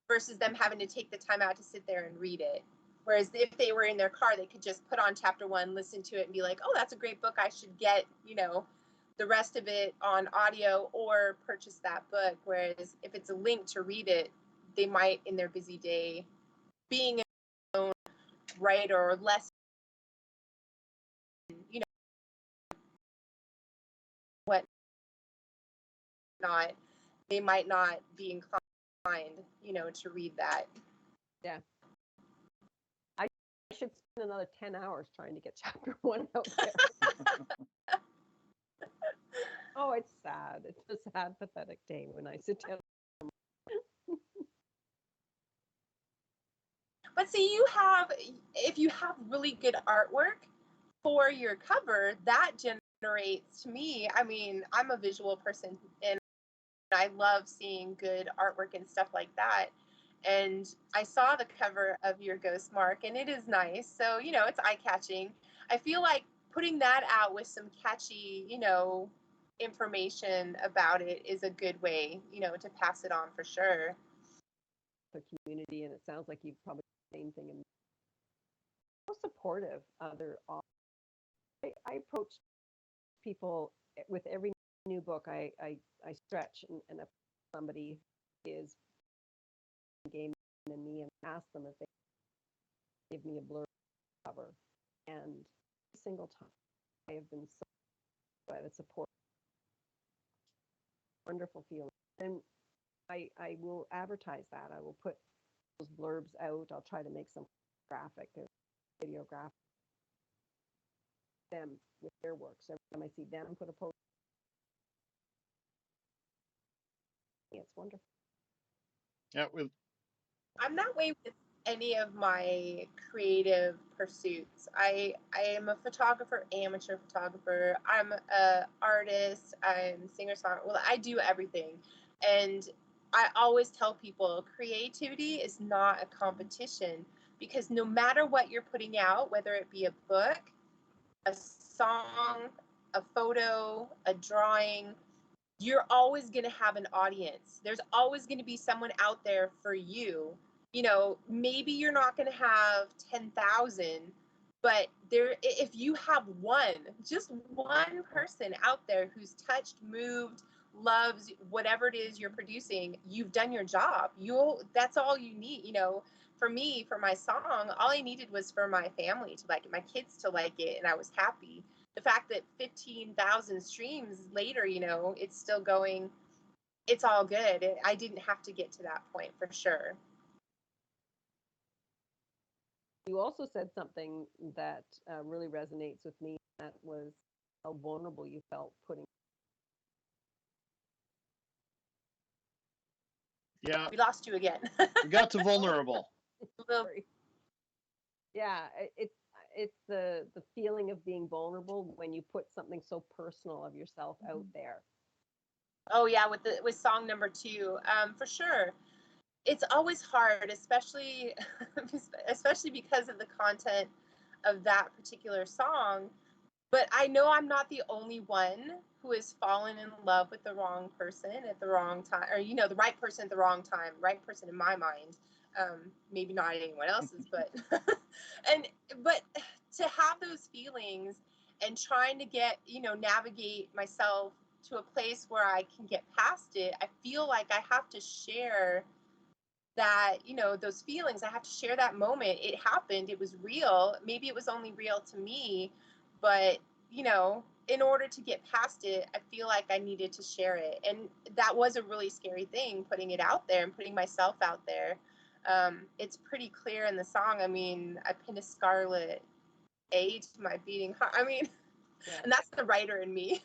versus them having to take the time out to sit there and read it. Whereas if they were in their car, they could just put on chapter 1, listen to it, and be like, oh, that's a great book. I should get, the rest of it on audio or purchase that book. Whereas if it's a link to read it, they might, in their busy day, being a own writer or less, what not, they might not be inclined, to read that. Yeah. I should spend another 10 hours trying to get chapter 1 out there. Oh, it's sad. It's a sad, pathetic day when I sit down. But see, you have, if you have really good artwork for your cover, that generates to me, I mean, I'm a visual person and I love seeing good artwork and stuff like that. And I saw the cover of your Ghost Mark and it is nice. So, you know, it's eye-catching. I feel like putting that out with some catchy, you know, information about it is a good way, you know, to pass it on for sure. The community, and it sounds like you've probably done the same thing. And so supportive. I approach people with every new book. I stretch and if somebody is game than me and ask them if they give me a blurb cover. And every single time I have been so by the support, wonderful feeling. And I will advertise that. I will put those blurbs out. I'll try to make some graphic or video graphic them with their works. Every time I see them put a post, it's wonderful. Yeah, I'm that way with any of my creative pursuits. I am a photographer, amateur photographer. I'm a artist. I'm singer songwriter. Well, I do everything, and I always tell people creativity is not a competition because no matter what you're putting out, whether it be a book, a song, a photo, a drawing, you're always going to have an audience. There's always going to be someone out there for you. You know, maybe you're not going to have 10,000, but there, if you have one, just one person out there who's touched, moved, loves whatever it is you're producing, you've done your job. That's all you need. You know, for me, for my song, all I needed was for my family to like it, my kids to like it, and I was happy. The fact that 15,000 streams later, you know, it's still going, it's all good. I didn't have to get to that point for sure. You also said something that really resonates with me. That was how vulnerable you felt putting. yeah, We lost you again. we got to vulnerable. Yeah, it's the feeling of being vulnerable when you put something so personal of yourself out there. Oh yeah, with song number 2, for sure. It's always hard, especially because of the content of that particular song. But I know I'm not the only one who has fallen in love with the wrong person at the wrong time, or you know, the right person at the wrong time, right person in my mind. Maybe not anyone else's, but but to have those feelings and trying to get, you know, navigate myself to a place where I can get past it, I feel like I have to share that, you know, those feelings. I have to share that moment. It happened, it was real. Maybe it was only real to me, but you know, in order to get past it, I feel like I needed to share it. And that was a really scary thing, putting it out there and putting myself out there. It's pretty clear in the song. I mean, I pinned a scarlet A to my beating heart. I mean, yeah. And that's the writer in me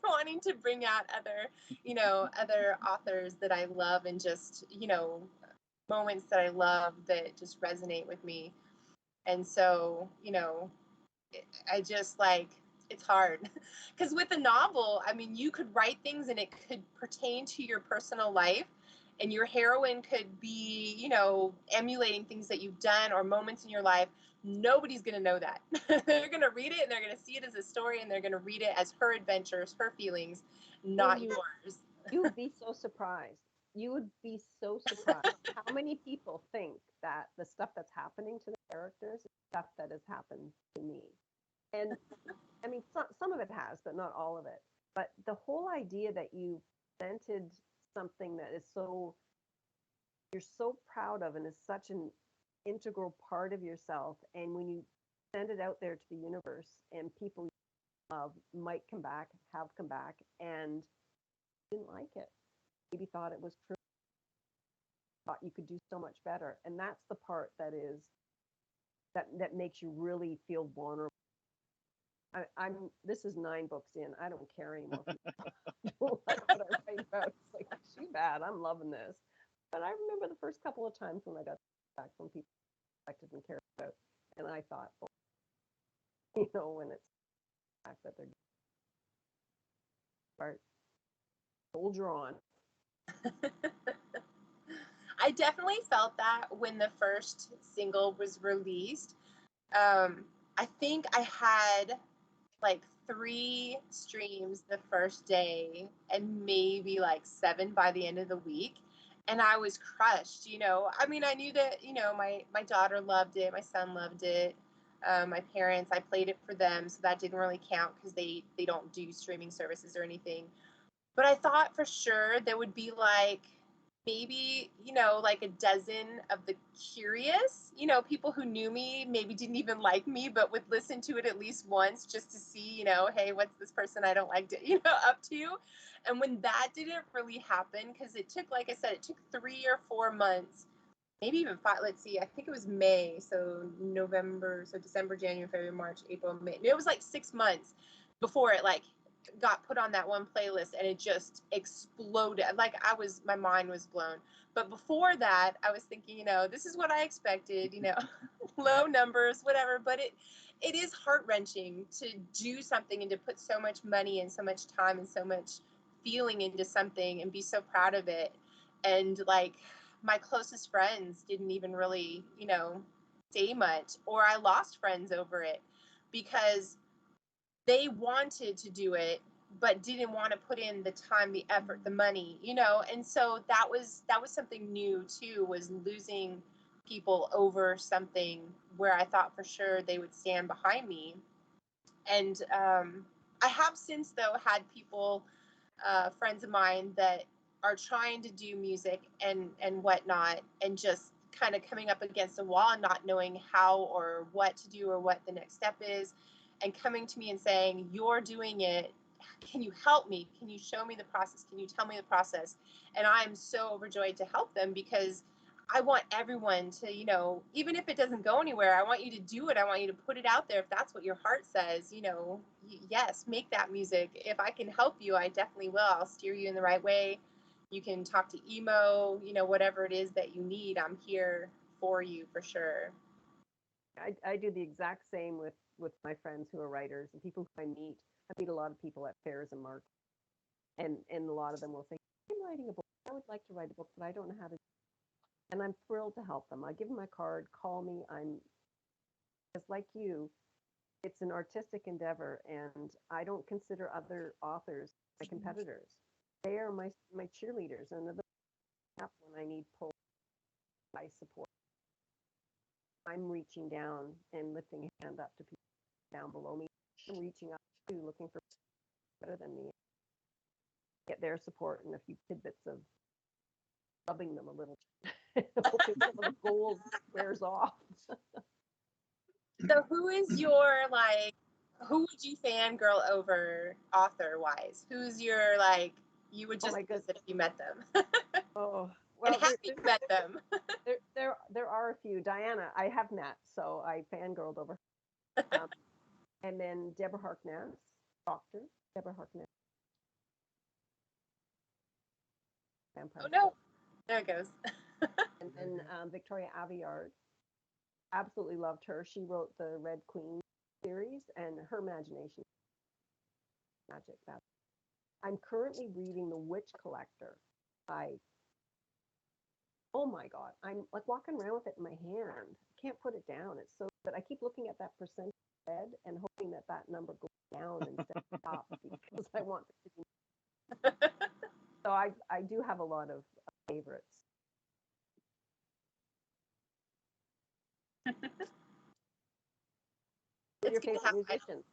wanting to bring out other, you know, other authors that I love and just, you know, moments that I love that just resonate with me. And so, you know, I just like, it's hard because with a novel, I mean, you could write things and it could pertain to your personal life, and your heroine could be, you know, emulating things that you've done or moments in your life. Nobody's going to know that. They're going to read it and they're going to see it as a story, and they're going to read it as her adventures, her feelings, not yours. You would be so surprised. You would be so surprised how many people think that the stuff that's happening to the characters is stuff that has happened to me. And I mean, some of it has, but not all of it. But the whole idea that you presented something that is so, you're so proud of and is such an integral part of yourself, and when you send it out there to the universe and people you love might come back, have come back, and didn't like it, maybe thought it was true, thought you could do so much better. And that's the part that is that makes you really feel vulnerable. This is 9 books in. I don't care anymore. Don't like what I write about. It's like, too bad. I'm loving this. But I remember the first couple of times when I got back from people I didn't care about, and I thought, oh, when it's the fact that they're part soldier on. I definitely felt that when the first single was released. I think I had like 3 streams the first day and maybe like 7 by the end of the week. And I was crushed, I mean, I knew that, my daughter loved it. My son loved it. My parents, I played it for them. So that didn't really count because they don't do streaming services or anything. But I thought for sure there would be like maybe, like a dozen of the curious, people who knew me, maybe didn't even like me, but would listen to it at least once just to see, hey, what's this person I don't like, up to? And when that didn't really happen, because it took, like I said, it took 3 or 4 months, maybe even 5. Let's see, I think it was May. So November, so December, January, February, March, April, May. It was like 6 months before it like got put on that one playlist and it just exploded. Like my mind was blown. But before that, I was thinking, this is what I expected, low numbers, whatever. But it is heart-wrenching to do something and to put so much money and so much time and so much feeling into something and be so proud of it. And like my closest friends didn't even really, say much, or I lost friends over it because they wanted to do it but didn't want to put in the time, the effort, the money, and so that was something new too, was losing people over something where I thought for sure they would stand behind me. And I have since though had people, friends of mine that are trying to do music and whatnot, and just kind of coming up against a wall and not knowing how or what to do or what the next step is, and coming to me and saying, you're doing it, can you help me? Can you show me the process? Can you tell me the process? And I'm so overjoyed to help them, because I want everyone to, even if it doesn't go anywhere, I want you to do it. I want you to put it out there. If that's what your heart says, yes, make that music. If I can help you, I definitely will. I'll steer you in the right way. You can talk to emo, whatever it is that you need. I'm here for you for sure. I do the exact same with my friends who are writers and people who I meet. I meet a lot of people at fairs and markets, and a lot of them will say, I'm writing a book. I would like to write a book, but I don't know how to. And I'm thrilled to help them. I give them my card, call me. I'm just like you. It's an artistic endeavor, and I don't consider other authors my competitors. They are my cheerleaders, and they're the up when I need pull, I support. I'm reaching down and lifting a hand up to people down below me. I'm reaching up too, looking for better than me. Get their support and a few tidbits of rubbing them a little, hoping some of the gold wears off. So who is your, like, who would you fangirl over author-wise? Who's your, like, you would just visit if you met them? Oh, well, and have you met them? there are a few. Diana, I have met, so I fangirled over her. And then Deborah Harkness, Dr. Deborah Harkness. Vampire. Oh, no. There it goes. And then Victoria Aveyard. Absolutely loved her. She wrote the Red Queen series, and her imagination magic. I'm currently reading The Witch Collector by, oh my God, I'm like walking around with it in my hand. I can't put it down. It's so, but I keep looking at that percent red and hoping that number goes down instead of up, because I want it to be. So I do have a lot of favorites. Who are your favorite musicians?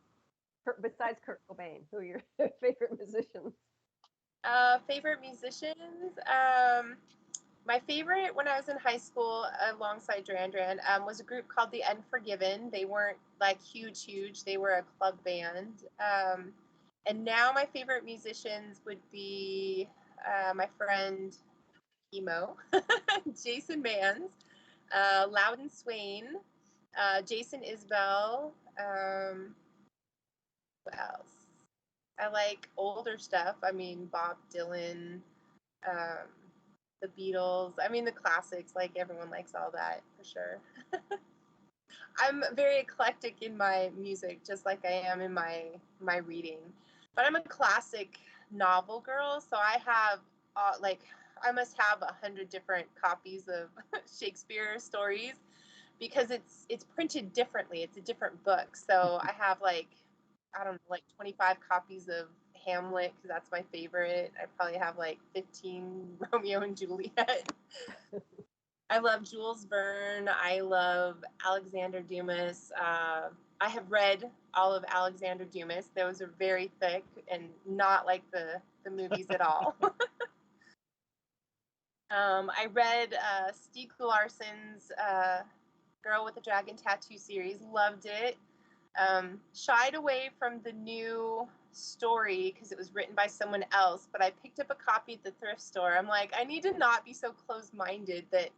Besides Kurt Cobain, who are your favorite musicians? Favorite musicians? My favorite when I was in high school, alongside Duran Duran, was a group called The Unforgiven. They weren't like huge. They were a club band. And now my favorite musicians would be my friend Emo, Jason Mans, Loudon Swain, Jason Isbell. What else? I like older stuff. I mean, Bob Dylan, the Beatles. I mean, the classics. Like, everyone likes all that for sure. I'm very eclectic in my music, just like I am in my reading. But I'm a classic novel girl, so I have like I must have 100 different copies of Shakespeare stories because it's printed differently. It's a different book, so I have like I don't know, like 25 copies of Hamlet because that's my favorite. I probably have like 15 Romeo and Juliet. I love Jules Verne. I love Alexander Dumas. I have read all of Alexander Dumas. Those are very thick and not like the movies at all. I read Stieg Larsson's Girl with the Dragon Tattoo series. Loved it. Shied away from the new story because it was written by someone else, but I picked up a copy at the thrift store. I'm like, I need to not be so close-minded that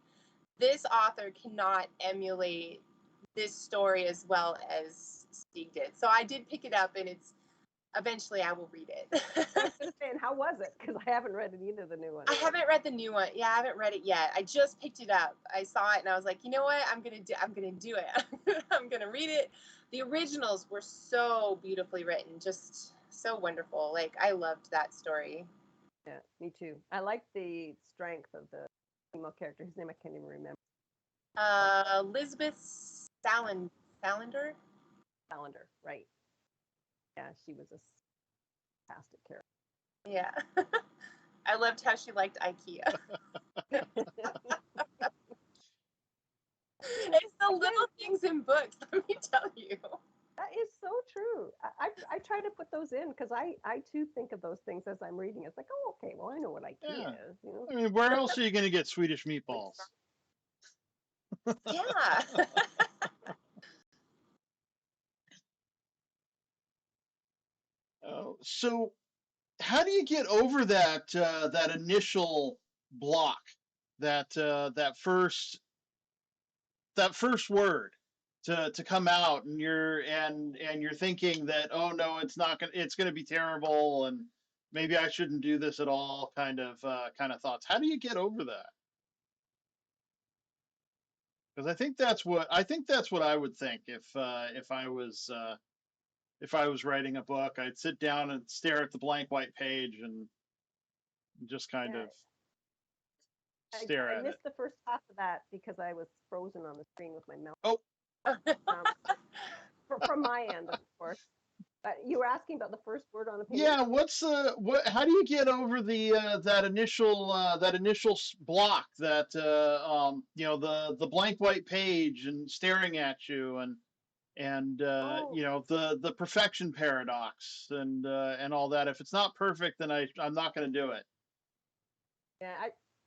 this author cannot emulate this story as well as Stieg did. So I did pick it up, and it's eventually I will read it. I was going to say, and how was it? Because I haven't read it either, the new one. I haven't read the new one. Yeah, I haven't read it yet. I just picked it up. I saw it and I was like, you know what? I'm gonna do it. I'm gonna read it. The originals were so beautifully written, just so wonderful. Like I loved that story. Yeah, me too. I like the strength of the female character, whose name I can't even remember. Elizabeth Salander. Salander, right. Yeah, she was a fantastic character. Yeah. I loved how she liked IKEA. It's the little things in books, let me tell you. That is so true. I try to put those in because I too think of those things as I'm reading. It's like, oh, okay, well, I know what IKEA is. You know? I mean, where else are you going to get Swedish meatballs? Yeah. So, how do you get over that initial block, that first word to come out, and you're thinking that, oh no, it's gonna be terrible, and maybe I shouldn't do this at all, kind of thoughts. How do you get over that? Because I think that's what I would think if I was writing a book. I'd sit down and stare at the blank white page and just kind Yeah, of stare I at it. missed the first half of that because I was frozen on the screen with my mouth. Oh, From my end, of course. But you were asking about the first word on the page? yeah. How do you get over that initial block, the blank white page and staring at you, and Oh, the perfection paradox, and all that. If it's not perfect, then I'm not going to do it. yeah,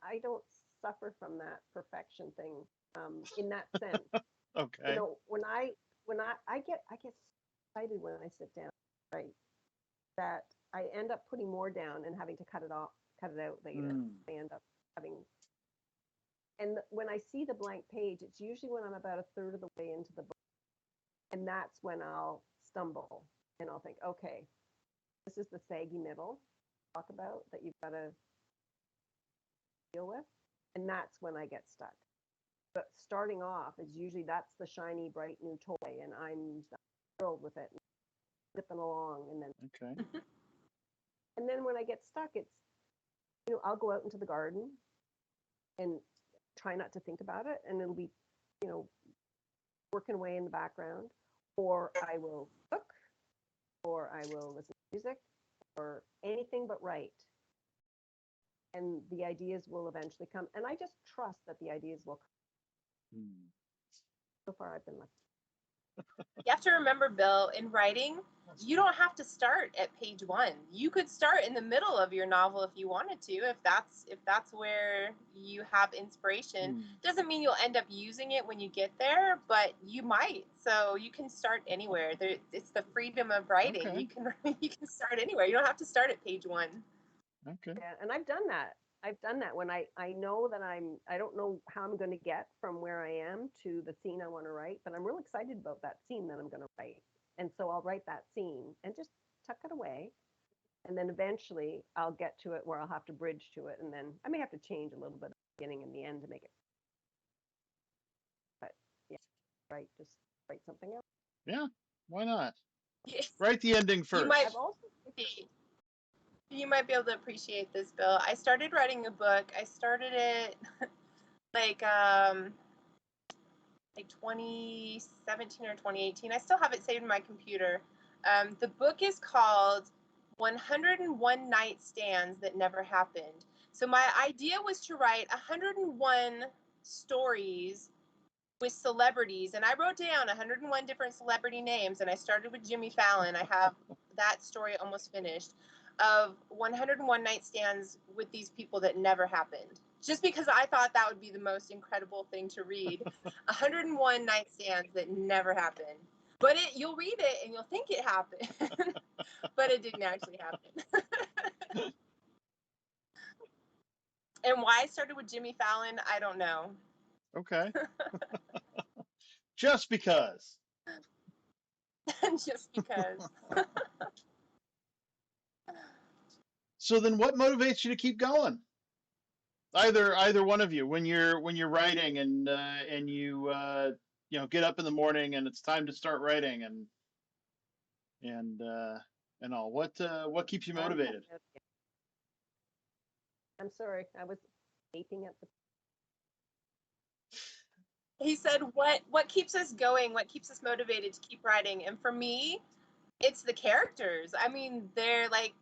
I don't suffer from that perfection thing in that sense. You Okay. know, when I get so excited when I sit down, right, that I end up putting more down and having to cut it out later. I end up having, and when I see the blank page, it's usually when I'm about a third of the way into the book, and that's when I'll stumble and I'll think, okay, this is the saggy middle talk about that you've got to deal with, and that's when I get stuck. But starting off is usually that's the shiny, bright new toy, and I'm thrilled with it, and zipping along, Okay. and then when I get stuck, it's I'll go out into the garden and try not to think about it, and it'll be you know working away in the background, or I will cook, or I will listen to music, or anything but write, and the ideas will eventually come, and I just trust that the ideas will come. So far, I've been lucky. You have to remember, Bill, in writing, you don't have to start at page 1. You could start in the middle of your novel if you wanted to, if that's where you have inspiration. Doesn't mean you'll end up using it when you get there, but you might. So you can start anywhere. It's the freedom of writing. Okay. You can start anywhere. You don't have to start at page 1. Okay. Yeah, and I've done that. When I know that I don't know how I'm going to get from where I am to the scene I want to write, but I'm real excited about that scene that I'm going to write. And so I'll write that scene and just tuck it away. And then eventually I'll get to it where I'll have to bridge to it. And then I may have to change a little bit at the beginning and the end to make it. But yeah, right. Just write something else. Yeah, why not? Yes. Write the ending You first. might I've also you might be able to appreciate this, Bill. I started writing a book. I started it like 2017 or 2018. I still have it saved in my computer. The book is called 101 Night Stands That Never Happened. So my idea was to write 101 stories with celebrities, and I wrote down 101 different celebrity names, and I started with Jimmy Fallon. I have that story almost finished, of 101 night stands with these people that never happened, just because I thought that would be the most incredible thing to read. 101 night stands that never happened, but you'll read it and you'll think it happened, but it didn't actually happen. And why I started with Jimmy Fallon, I don't know. Okay. Just because. Just because. So then what motivates you to keep going? Either one of you, when you're writing and you get up in the morning and it's time to start writing and all. What keeps you motivated? I'm sorry, I was gaping at the. He said, what keeps us going? What keeps us motivated to keep writing? And for me, it's the characters. I mean, they're like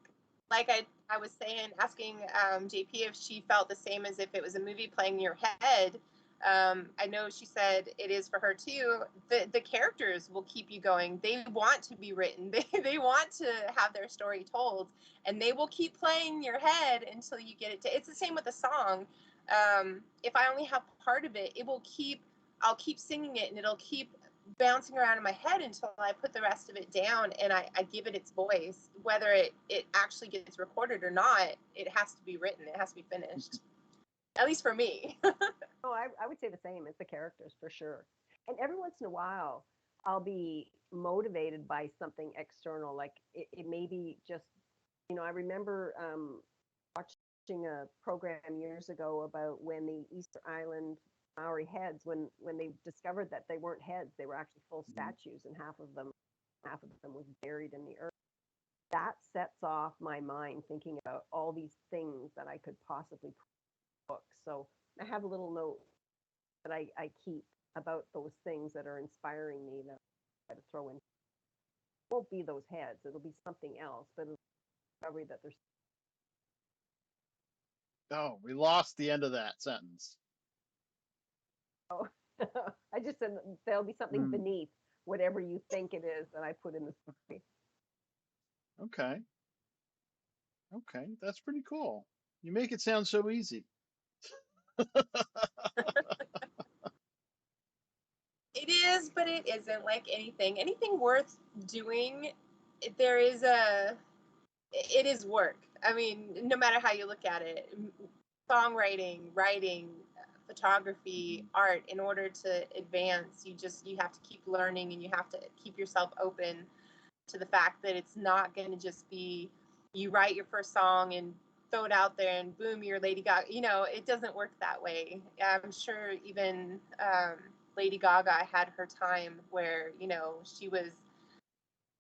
I was saying, asking JP if she felt the same as if it was a movie playing in your head. I know she said it is for her too. The characters will keep you going. They want to be written. They want to have their story told, and they will keep playing in your head until you get it. It's the same with a song. If I only have part of it, I'll keep singing it, and it'll keep bouncing around in my head until I put the rest of it down and I give it its voice. Whether it actually gets recorded or not, it has to be written. It has to be finished. At least for me. Oh, I would say the same. It's the characters for sure. And every once in a while, I'll be motivated by something external. Like it may be just, I remember watching a program years ago about when the Easter Island Maori heads, when they discovered that they weren't heads, they were actually full statues, and half of them was buried in the earth. That sets off my mind thinking about all these things that I could possibly put in books. So I have a little note that I keep about those things that are inspiring me that I try to throw in. It won't be those heads, it'll be something else, but it'll be discovery that there's. Oh, we lost the end of that sentence. Oh, I just said there'll be something beneath whatever you think it is that I put in the story. Okay. Okay, that's pretty cool. You make it sound so easy. It is, but it isn't. Like anything worth doing, it is work. I mean, no matter how you look at it, songwriting, writing, photography, art, in order to advance, you have to keep learning, and you have to keep yourself open to the fact that it's not going to just be you write your first song and throw it out there and boom, you're Lady Gaga. It doesn't work that way. I'm sure even Lady Gaga had her time where she was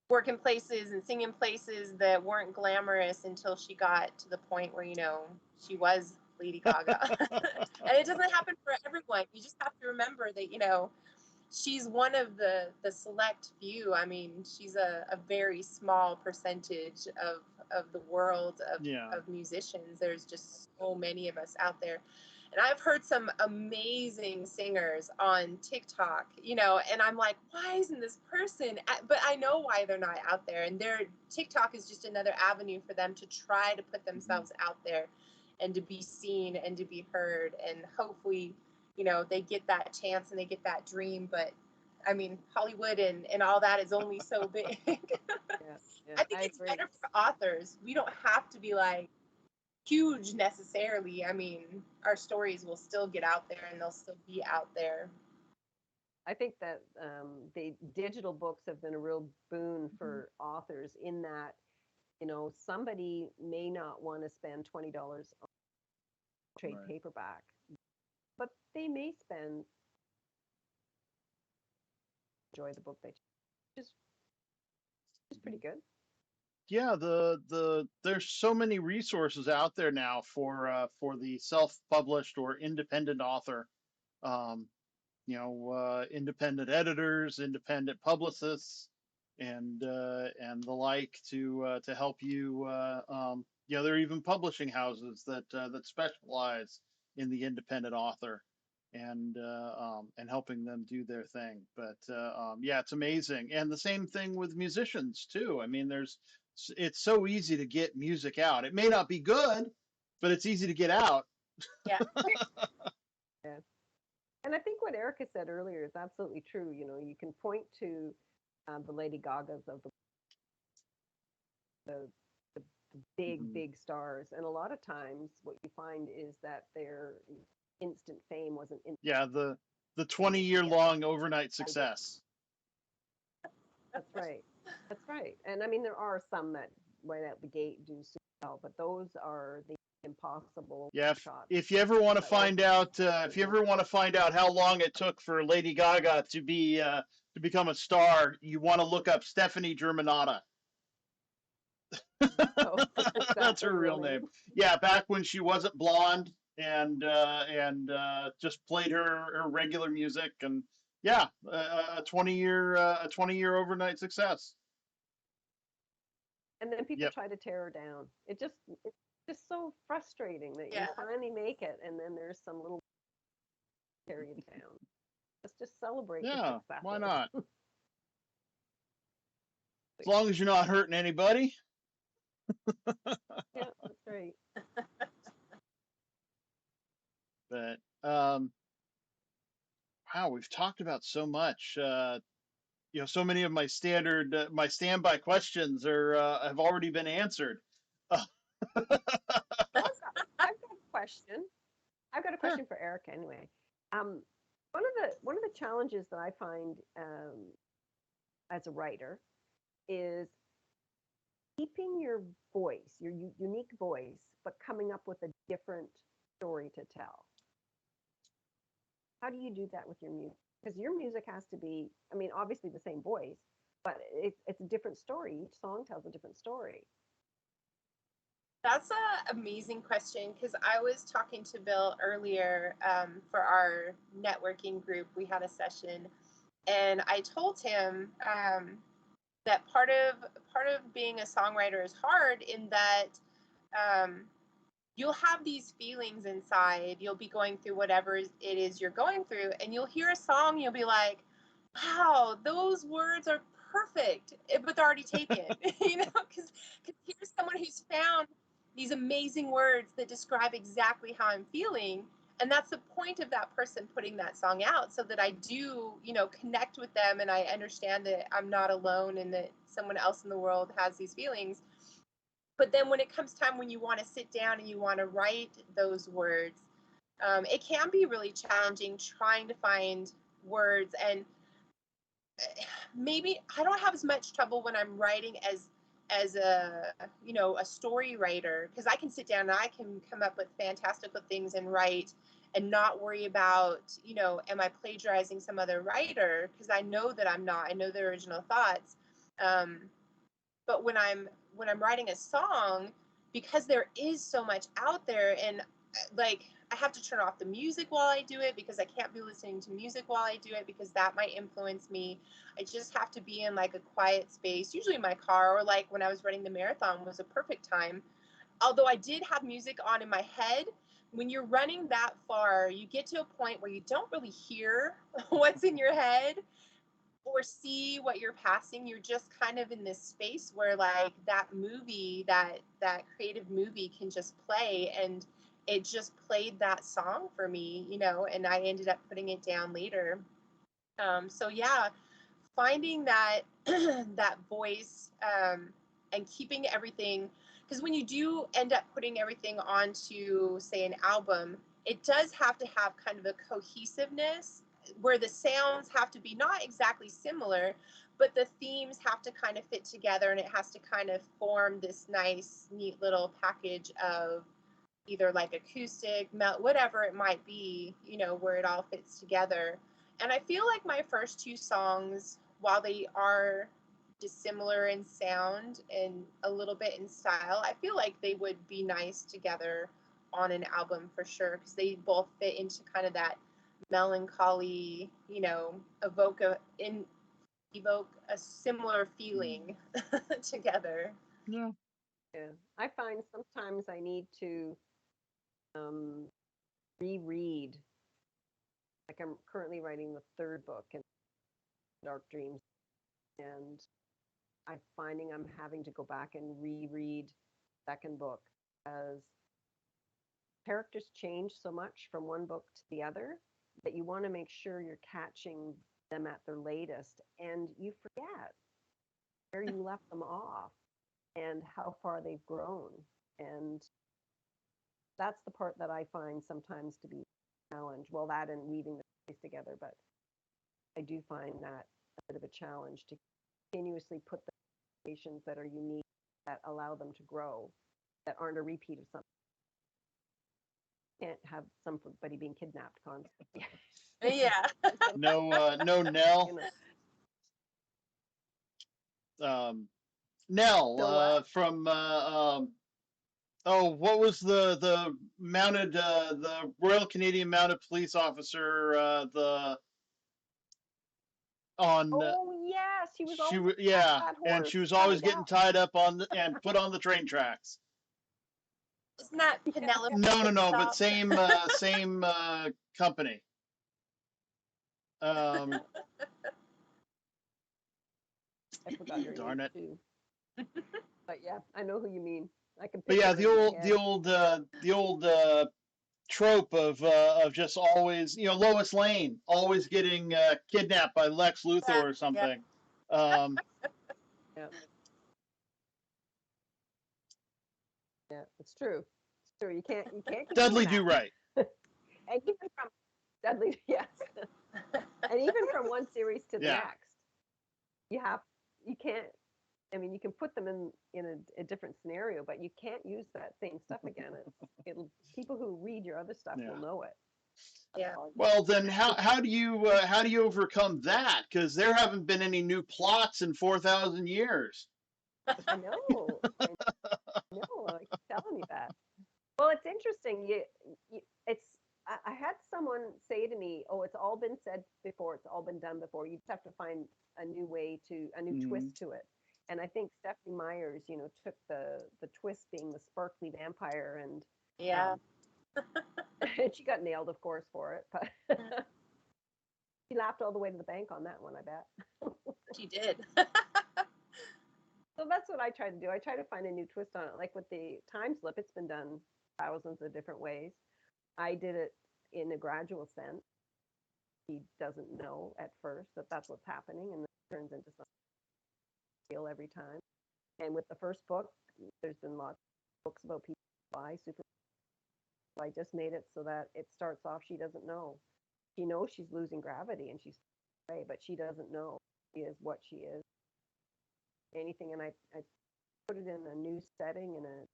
working places and singing places that weren't glamorous until she got to the point where she was Lady Gaga. And it doesn't happen for everyone. You just have to remember that she's one of the select few. I mean, she's a very small percentage of the world of musicians. There's just so many of us out there. And I've heard some amazing singers on TikTok, and I'm like, why isn't this person? But I know why they're not out there. And their TikTok is just another avenue for them to try to put themselves out there and to be seen and to be heard. And hopefully, they get that chance and they get that dream. But I mean, Hollywood and all that is only so big. I think it's better for authors. We don't have to be like huge necessarily. I mean, our stories will still get out there and they'll still be out there. I think that the digital books have been a real boon for authors in that, somebody may not want to spend $20 on trade paperback, but they may spend enjoy the book they just is pretty good. Yeah, there's so many resources out there now for the self-published or independent author. Um, independent editors, independent publicists, and the like to help you. There are even publishing houses that specialize in the independent author and helping them do their thing. But yeah, it's amazing, and the same thing with musicians too. I mean, it's so easy to get music out. It may not be good, but it's easy to get out. Yeah. Yeah. And I think what Erica said earlier is absolutely true. You know, you can point to the Lady Gagas of the, the big, Mhm. big stars. And a lot of times what you find is that their instant fame wasn't Yeah, the instant. 20-year long overnight success. That's right. That's right. And I mean, there are some that right out the gate do super well, but those are the impossible Yeah, shots. if you ever want to That like, find out, if you ever want to find out how long it took for Lady Gaga to become a star, you want to look up Stephanie Germanotta. oh, is that That's her her real real name? name. Yeah, back when she wasn't blonde and just played her regular music, and yeah, a 20-year overnight success. And then people Yep. try to tear her down. It's just so frustrating that you Yeah. finally make it, and then there's some little tear you down. Let's just celebrate the Yeah, why successes. not? As long as you're not hurting anybody. Yeah, that's right. But wow, we've talked about so much. So many of my standby questions have already been answered. Well, I've got a question. I've got a Sure. question for Erica anyway. Um, one of the challenges that I find as a writer is keeping your voice, your unique voice, but coming up with a different story to tell. How do you do that with your music? Because your music has to be, I mean, obviously the same voice, but it's a different story. Each song tells a different story. That's an amazing question because I was talking to Bill earlier for our networking group. We had a session, and I told him that part of being a songwriter is hard in that um, you'll have these feelings inside. You'll be going through whatever it is you're going through, and you'll hear a song. You'll be like, "Wow, those words are perfect," but they're already taken. Because here's someone who's found these amazing words that describe exactly how I'm feeling. And that's the point of that person putting that song out, so that I do, connect with them and I understand that I'm not alone and that someone else in the world has these feelings. But then when it comes time when you want to sit down and you want to write those words, it can be really challenging trying to find words. And maybe I don't have as much trouble when I'm writing as a story writer, because I can sit down and I can come up with fantastical things and write and not worry about, am I plagiarizing some other writer, because I know that I'm not. I know the original thoughts. But when I'm writing a song, because there is so much out there, and like I have to turn off the music while I do it because I can't be listening to music while I do it because that might influence me. I just have to be in like a quiet space, usually in my car, or like when I was running the marathon was a perfect time. Although I did have music on in my head, when you're running that far, you get to a point where you don't really hear what's in your head or see what you're passing. You're just kind of in this space where like that movie, that creative movie can just play, and it just played that song for me, and I ended up putting it down later. So yeah, finding that that voice, and keeping everything, because when you do end up putting everything onto, say, an album, it does have to have kind of a cohesiveness where the sounds have to be not exactly similar, but the themes have to kind of fit together, and it has to kind of form this nice, neat little package of either like acoustic, whatever it might be, where it all fits together. And I feel like my first two songs while they are dissimilar in sound and a little bit in style, I feel like they would be nice together on an album for sure, because they both fit into kind of that melancholy, evoke a similar feeling together. Yeah. Yeah. I find sometimes I need to reread. Like I'm currently writing the third book in Dark Dreams, and I'm finding I'm having to go back and reread the second book as characters change so much from one book to the other that you want to make sure you're catching them at their latest, and you forget where you left them off and how far they've grown. And that's the part that I find sometimes to be a challenge. Well, that and weaving the stories together, but I do find that a bit of a challenge to continuously put the situations that are unique, that allow them to grow, that aren't a repeat of something. Can't have somebody being kidnapped constantly. Yeah. No Nell. Nell Noah. from what was the mounted the Royal Canadian Mounted Police Officer the on Oh yes, she was she always yeah, that and horse she was always tied getting up. tied up on and put on the train tracks. Isn't that Yeah. Penelope? No, but Stop? same company. I forgot her Darn name it. too. But yeah, I know who you mean. I can But picture yeah, her in my head. the old trope of just always, Lois Lane always getting kidnapped by Lex Luthor or Yeah. something. Um, Yeah. Yeah, it's true. It's true. You can't keep Dudley doing Do that. Right. And even from Dudley, yes. And even from one series to the Yeah. next, you can't. I mean, you can put them in a different scenario, but you can't use that same stuff again. It'll people who read your other stuff Yeah. will know it. Yeah. Well, then how do you overcome that? Because there haven't been any new plots in 4,000 years. I know. I know. I keep telling you that. Well, it's interesting. It's. I had someone say to me, "Oh, it's all been said before. It's all been done before. You just have to find a new twist to it." And I think Stephanie Myers, took the twist being the sparkly vampire, and Yeah. and she got nailed, of course, for it. But she laughed all the way to the bank on that one, I bet. She did. So that's what I try to do. I try to find a new twist on it. Like with the time slip, it's been done thousands of different ways. I did it in a gradual sense. He doesn't know at first that that's what's happening, and then it turns into something real every time. And with the first book, there's been lots of books about people who buy super. I just made it so that it starts off, she doesn't know. She knows she's losing gravity and she's away, but she doesn't know she is what she is. Anything, and I put it in a new setting in a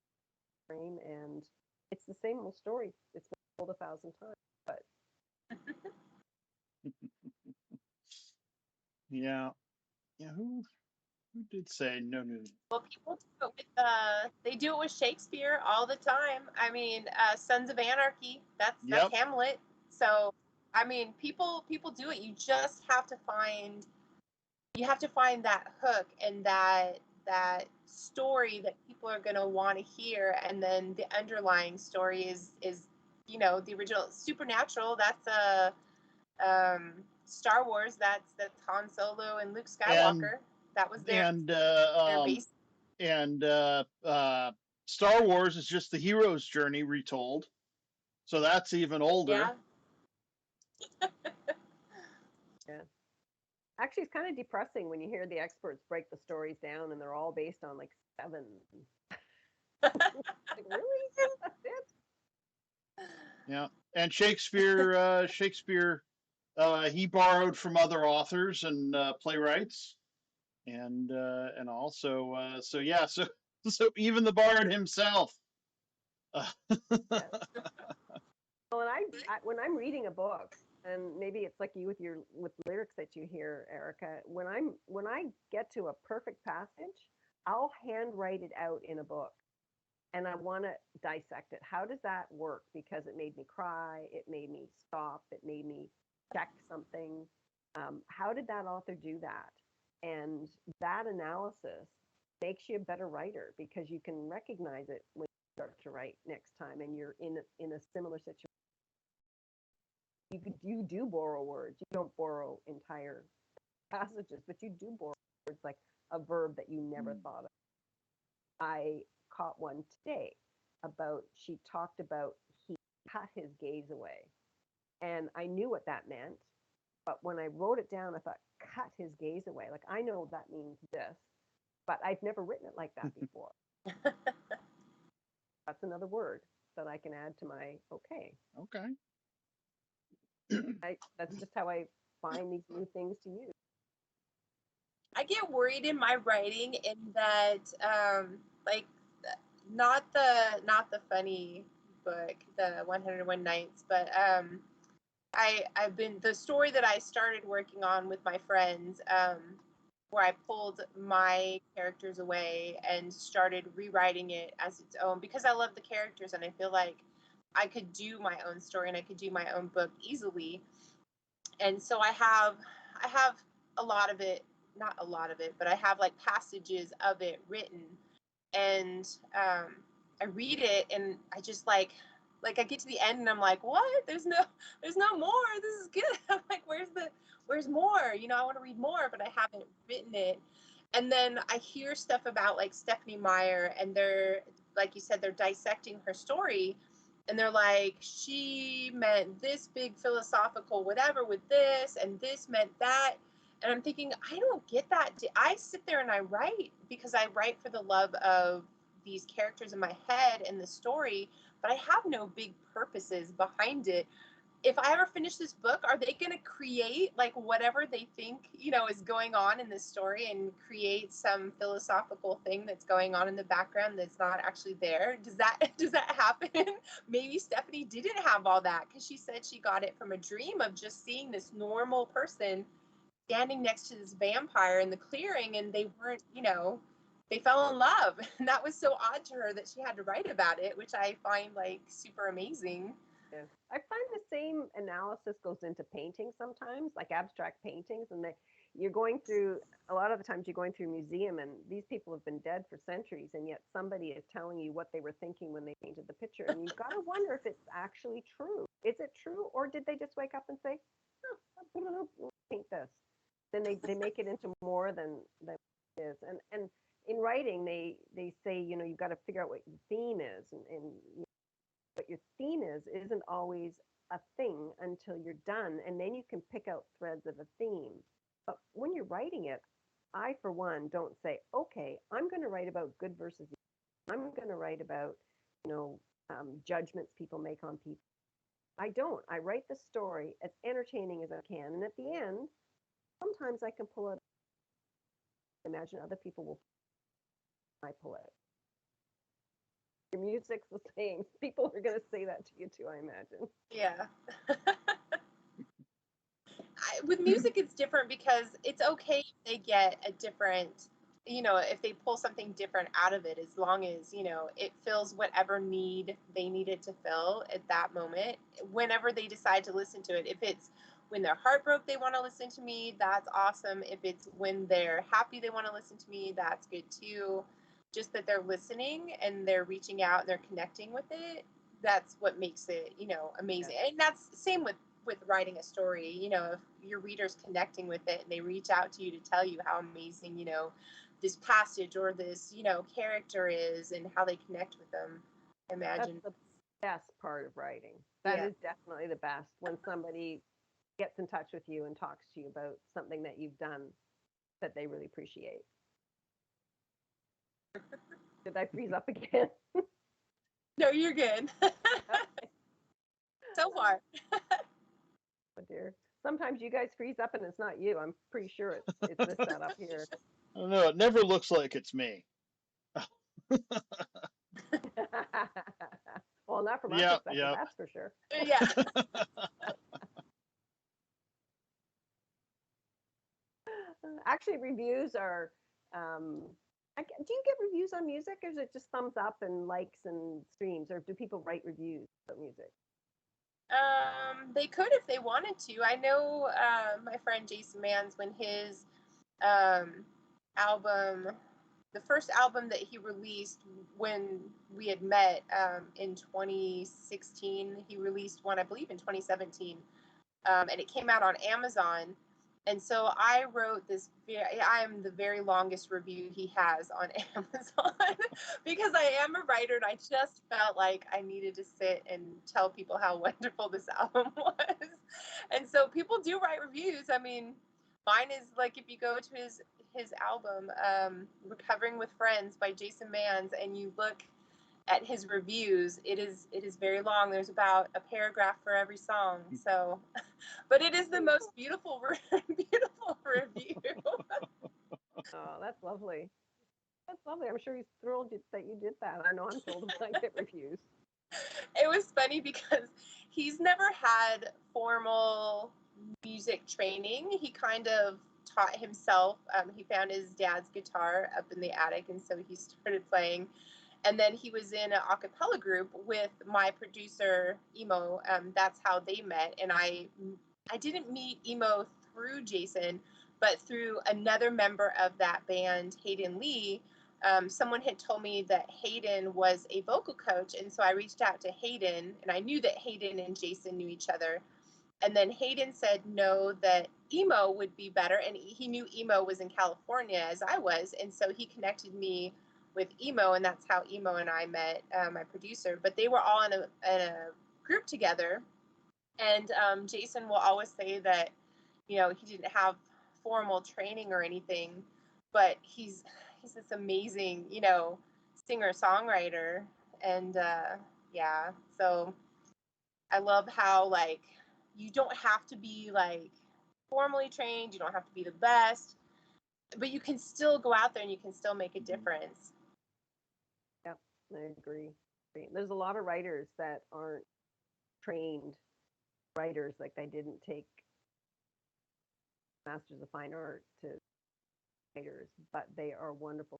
frame, and it's the same old story. It's been told 1,000 times, but Yeah. Yeah. Who did say no news? Well, people do it with they do it with Shakespeare all the time. I mean, Sons of Anarchy. That's Yep. Hamlet. So, I mean, people do it. You just have to find that hook and that story that people are going to want to hear, and then the underlying story is the original. Supernatural, that's a Star Wars, that's Han Solo and Luke Skywalker. That was their base. And Star Wars is just the hero's journey retold, so that's even older. Yeah. yeah. Actually, it's kind of depressing when you hear the experts break the stories down, and they're all based on like 7. Like, really? That's it? Yeah, and Shakespeare he borrowed from other authors and playwrights, and also so even the bard himself. Yeah. Well, and when I'm reading a book, And maybe it's like you with lyrics that you hear, Erica. When I get to a perfect passage, I'll handwrite it out in a book, and I want to dissect it. How does that work? Because it made me cry, it made me stop, it made me check something. How did that author do that? And that analysis makes you a better writer because you can recognize it when you start to write next time and you're in a similar situation. You do borrow words. You don't borrow entire passages, but you do borrow words like a verb that you never thought of. I caught one today about, she talked about he cut his gaze away. And I knew what that meant. But when I wrote it down, I thought, cut his gaze away. Like, I know that means this, but I've never written it like that before. That's another word that I can add to my okay. Okay. That's just how I find these new things to use. I get worried in my writing in that, like, not the funny book, the 101 Nights, but I've been, the story that I started working on with my friends, where I pulled my characters away and started rewriting it as its own because I love the characters and I feel like I could do my own story and I could do my own book easily. And so I have a lot of it, not a lot of it, but I have like passages of it written, and I read it and I just like I get to the end and I'm like, what? There's no more. This is good. I'm like, where's more? You know, I want to read more, but I haven't written it. And then I hear stuff about like Stephanie Meyer, and they're, like you said, they're dissecting her story, and they're like, she meant this big philosophical whatever with this, and this meant that. And I'm thinking, I don't get that. I sit there and I write because I write for the love of these characters in my head and the story, but I have no big purposes behind it. If I ever finish this book, are they going to create like whatever they think, you know, is going on in this story and create some philosophical thing that's going on in the background that's not actually there? Does that happen? Maybe Stephanie didn't have all that because she said she got it from a dream of just seeing this normal person standing next to this vampire in the clearing, and they weren't, you know, they fell in love. And that was so odd to her that she had to write about it, which I find like super amazing. Yeah. I find the same analysis goes into painting sometimes, like abstract paintings, and you're going through, a lot of the times you're going through a museum and these people have been dead for centuries, and yet somebody is telling you what they were thinking when they painted the picture, and you've got to wonder if it's actually true. Is it true, or did they just wake up and say, oh, I'll paint this? Then they make it into more than it is. And in writing, they say, you know, you've got to figure out what your theme is, and you know, what your theme isn't always a thing until you're done, and then you can pick out threads of a theme. But when you're writing it, I, for one, don't say, okay, I'm going to write about good versus evil. I'm going to write about, you know, judgments people make on people. I don't. I write the story as entertaining as I can, and at the end, sometimes I can pull it. Imagine other people will. I pull it. Your music's the same. People are going to say that to you too, I imagine. Yeah. With music, it's different because it's okay if they get a different, you know, if they pull something different out of it, as long as, you know, it fills whatever need they need it to fill at that moment, whenever they decide to listen to it. If it's when they're heartbroken, they want to listen to me, that's awesome. If it's when they're happy, they want to listen to me, that's good too. Just that they're listening and they're reaching out and they're connecting with it. That's what makes it, you know, amazing. Yeah. And that's the same with writing a story. You know, if your reader's connecting with it and they reach out to you to tell you how amazing, you know, this passage or this, you know, character is and how they connect with them. Imagine. That's the best part of writing. That is definitely the best, when somebody gets in touch with you and talks to you about something that you've done that they really appreciate. Did I freeze up again? No, you're good. So far. Oh dear. Sometimes you guys freeze up and it's not you. I'm pretty sure it's this setup here. I don't know. It never looks like it's me. Well, not from our Yeah, perspective, yeah. that's for sure. Yeah. Actually, reviews are. Do you get reviews on music, or is it just thumbs up and likes and streams, or do people write reviews about music? They could if they wanted to. I know my friend Jason Manns, when his um, album, the first album that he released when we had met in 2016, he released one, I believe, in 2017, and it came out on Amazon. And so I wrote this. I am the very longest review he has on Amazon because I am a writer, and I just felt like I needed to sit and tell people how wonderful this album was. And so people do write reviews. I mean, mine is like, if you go to his album, "Recovering with Friends" by Jason Manns, and you look at his reviews, it is very long. There's about a paragraph for every song. So, but it is the most beautiful beautiful review. Oh, that's lovely. That's lovely. I'm sure he's thrilled that you did that. I know I'm thrilled when I get reviews. It was funny because he's never had formal music training. He kind of taught himself. He found his dad's guitar up in the attic, and so he started playing. And then he was in an a cappella group with my producer Emo. That's how they met. And I didn't meet Emo through Jason, but through another member of that band, Hayden Lee. Someone had told me that Hayden was a vocal coach, and so I reached out to Hayden, and I knew that Hayden and Jason knew each other. And then Hayden said no, that Emo would be better, and he knew Emo was in California as I was, and so he connected me with Emo, and that's how Emo and I met, my producer. But they were all in a group together, and Jason will always say that, he didn't have formal training or anything, but he's this amazing, singer songwriter, and yeah. So I love how, like, you don't have to be like formally trained, you don't have to be the best, but you can still go out there and you can still make a difference. Yep, I agree. There's a lot of writers that aren't trained writers, like they didn't take Masters of Fine Art to writers, but they are wonderful.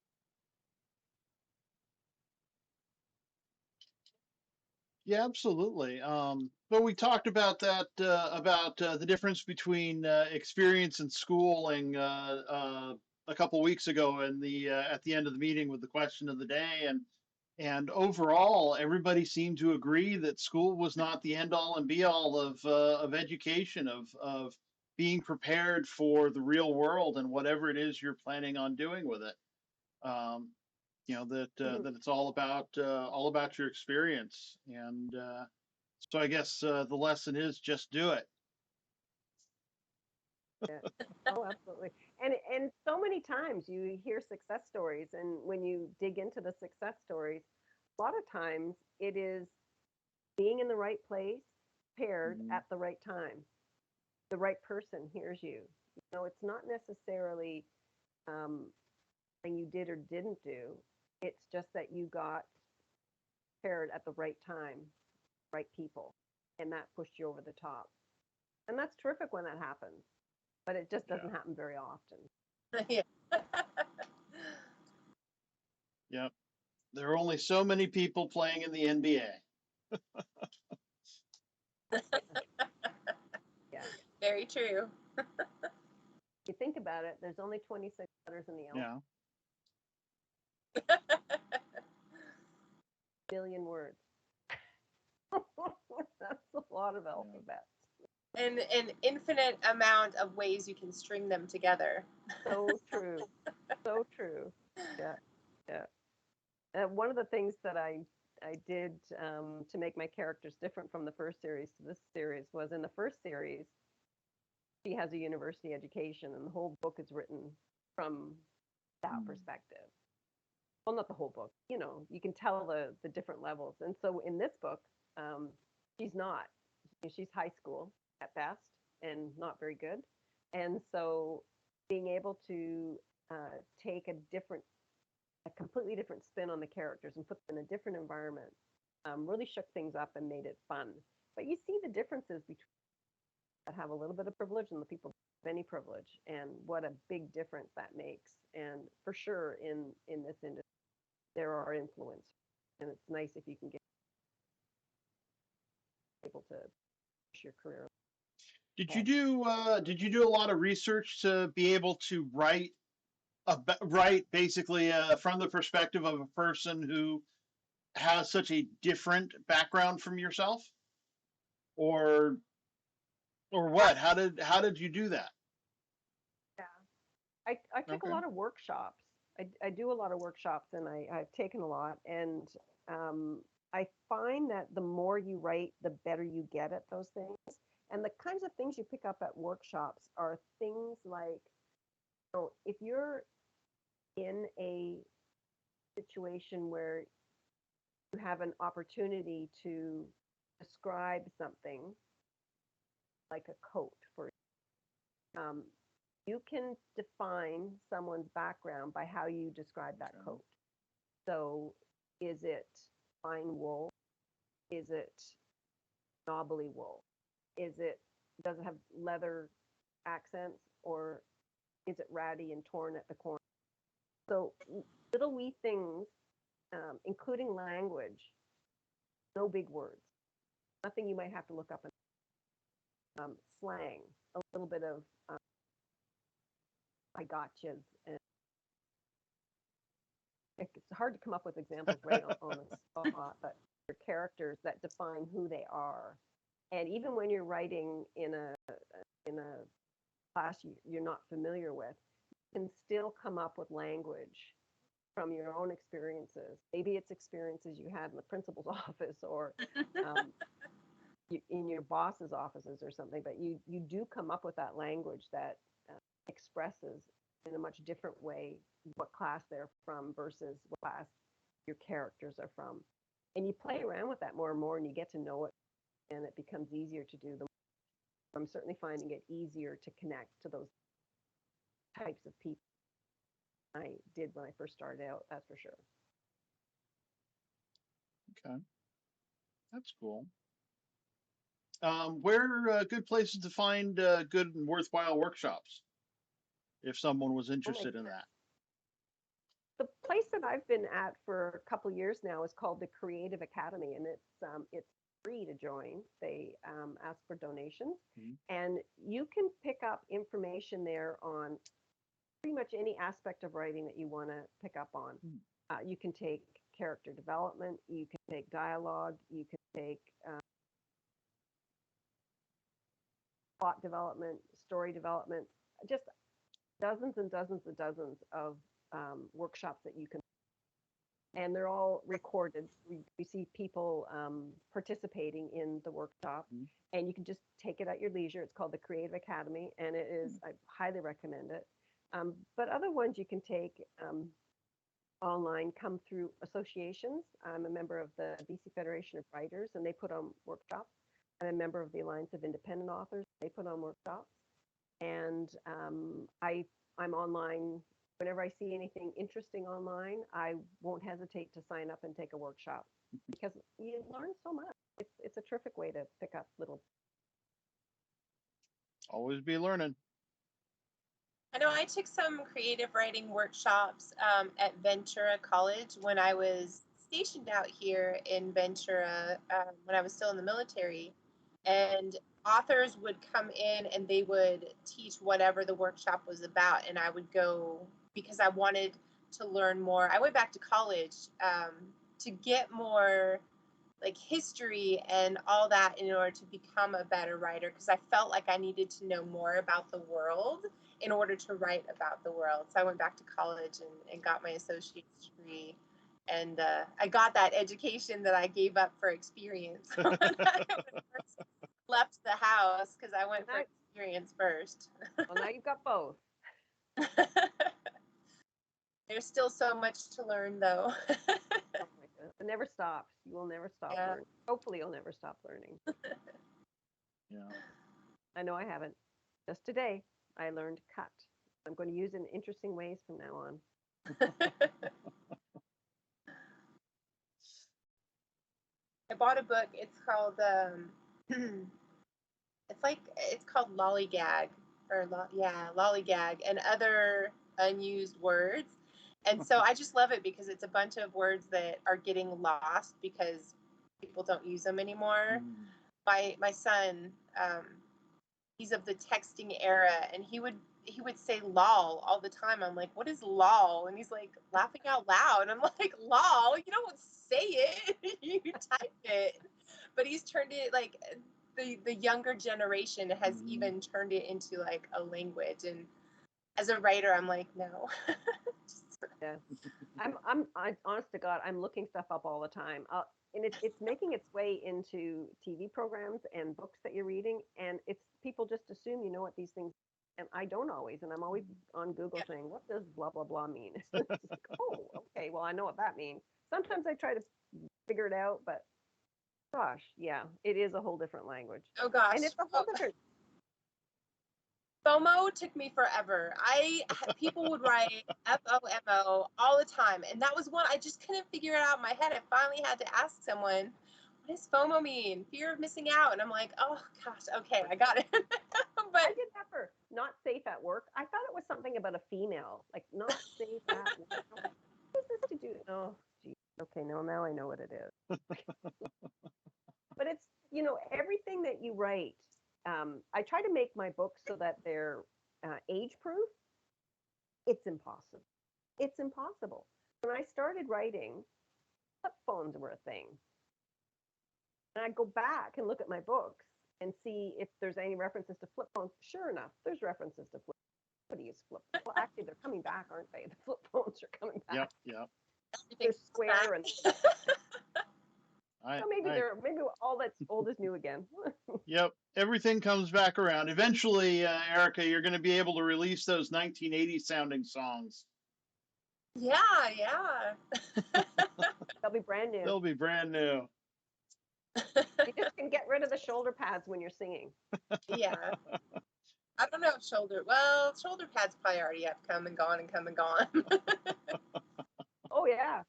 Yeah, absolutely. But we talked about that about the difference between experience and schooling a couple weeks ago, in the at the end of the meeting with the question of the day, and overall, everybody seemed to agree that school was not the end all and be all of education, of being prepared for the real world and whatever it is you're planning on doing with it. Um, that it's all about your experience, and so I guess the lesson is just do it. Yeah. Oh, absolutely. And so many times you hear success stories, and when you dig into the success stories, a lot of times it is being in the right place, paired Mhm. at the right time. The right person hears you. It's not necessarily thing you did or didn't do. It's just that you got paired at the right time, right people, and that pushed you over the top. And that's terrific when that happens, but it just doesn't Yeah. happen very often. Yeah. Yep. There are only so many people playing in the NBA. Yeah. Very true. You think about it, there's only 26 letters in the alphabet, Yeah. billion words. That's a lot of alphabets. And an infinite amount of ways you can string them together. So true. So true. Yeah. Yeah. One of the things that I did to make my characters different from the first series to this series was, in the first series, she has a university education, and the whole book is written from that perspective. Well, not the whole book. You can tell the different levels. And so in this book, she's not. She's high school at best and not very good. And so being able to take a completely different spin on the characters and put them in a different environment really shook things up and made it fun. But you see the differences between that have a little bit of privilege and the people. any privilege, and what a big difference that makes. And for sure, in this industry, there are influencers, and it's nice if you can get able to push your career ahead. Did you do a lot of research to be able to write basically from the perspective of a person who has such a different background from yourself, or what? How did you do that? Yeah, I took a Okay. lot of workshops. I do a lot of workshops, and I've taken a lot, and I find that the more you write, the better you get at those things. And the kinds of things you pick up at workshops are things like, if you're in a situation where you have an opportunity to describe something like a coat, for um, you can define someone's background by how you describe that coat. So, is it fine wool? Is it knobbly wool? Does it have leather accents, or is it ratty and torn at the corner? So little wee things, including language, no big words, nothing you might have to look up in slang, a little bit of I gotchas, and it's hard to come up with examples right on the spot, but your characters that define who they are. And even when you're writing in a class you're not familiar with, you can still come up with language from your own experiences. Maybe it's experiences you had in the principal's office, or in your boss's offices or something, but you do come up with that language that expresses in a much different way what class they're from versus what class your characters are from. And you play around with that more and more, and you get to know it, and it becomes easier to do them. I'm certainly finding it easier to connect to those types of people I did when I first started out, that's for sure. Okay, that's cool. Where are good places to find good and worthwhile workshops if someone was Oh my interested in goodness. that? The place that I've been at for a couple of years now is called the Creative Academy, and it's free to join. They ask for donations, and you can pick up information there on pretty much any aspect of writing that you want to pick up on. You can take character development, you can take dialogue, you can take plot development, story development, just dozens and dozens and dozens of workshops that you can, and they're all recorded. We see people participating in the workshop, and you can just take it at your leisure. It's called the Creative Academy, and it is, I highly recommend it. But other ones you can take online come through associations. I'm a member of the BC Federation of Writers, and they put on workshops. I'm a member of the Alliance of Independent Authors. They put on workshops. And I'm online. Whenever I see anything interesting online, I won't hesitate to sign up and take a workshop, because you learn so much. It's a terrific way to pick up little. Always be learning. I know I took some creative writing workshops at Ventura College when I was stationed out here in Ventura when I was still in the military. And authors would come in and they would teach whatever the workshop was about. And I would go because I wanted to learn more. I went back to college to get more like history and all that in order to become a better writer, because I felt like I needed to know more about the world in order to write about the world. So I went back to college and got my associate's degree. And I got that education that I gave up for experience when I first left the house, because I went for experience first. Well, now you've got both. There's still so much to learn, though. Oh my goodness. It never stops. You will never stop learning. Hopefully, you'll never stop learning. Yeah. I know I haven't. Just today, I learned cut. I'm going to use it in interesting ways from now on. I bought a book. It's called it's called Lollygag, lollygag, and other unused words. And so I just love it because it's a bunch of words that are getting lost because people don't use them anymore. My son, he's of the texting era, and he would say lol all the time. I'm like, what is lol? And he's like laughing out loud. I'm like, lol, you don't say it, you type it. But he's turned it like the younger generation has even turned it into like a language. And as a writer, I'm like, no. Yeah. I honest to God, I'm looking stuff up all the time. And it's making its way into TV programs and books that you're reading. And it's people just assume you know what these things, and I don't always. And I'm always on Google saying, what does blah, blah, blah mean? It's like, oh, okay, well, I know what that means. Sometimes I try to figure it out, but gosh, yeah, it is a whole different language. Oh gosh. And it's a whole different. FOMO took me forever. People would write FOMO all the time, and that was one I just couldn't figure it out in my head. I finally had to ask someone, "What does FOMO mean? Fear of missing out?" And I'm like, "Oh gosh, okay, I got it." But I did that for not safe at work. I thought it was something about a female, like not safe at work. What is this to do? Oh, geez. Okay, now I know what it is. But it's everything that you write. I try to make my books so that they're age proof. It's impossible. It's impossible. When I started writing, flip phones were a thing. And I go back and look at my books and see if there's any references to flip phones. Sure enough, there's references to flip. Nobody uses flip. Well, actually, they're coming back, aren't they? The flip phones are coming back. Yep. They're square and. So maybe all that's old is new again. Yep. Everything comes back around. Eventually, Erika, you're going to be able to release those 1980 sounding songs. Yeah. They'll be brand new. They'll be brand new. You just can get rid of the shoulder pads when you're singing. Yeah. I don't know if shoulder pads probably already have come and gone. Oh yeah,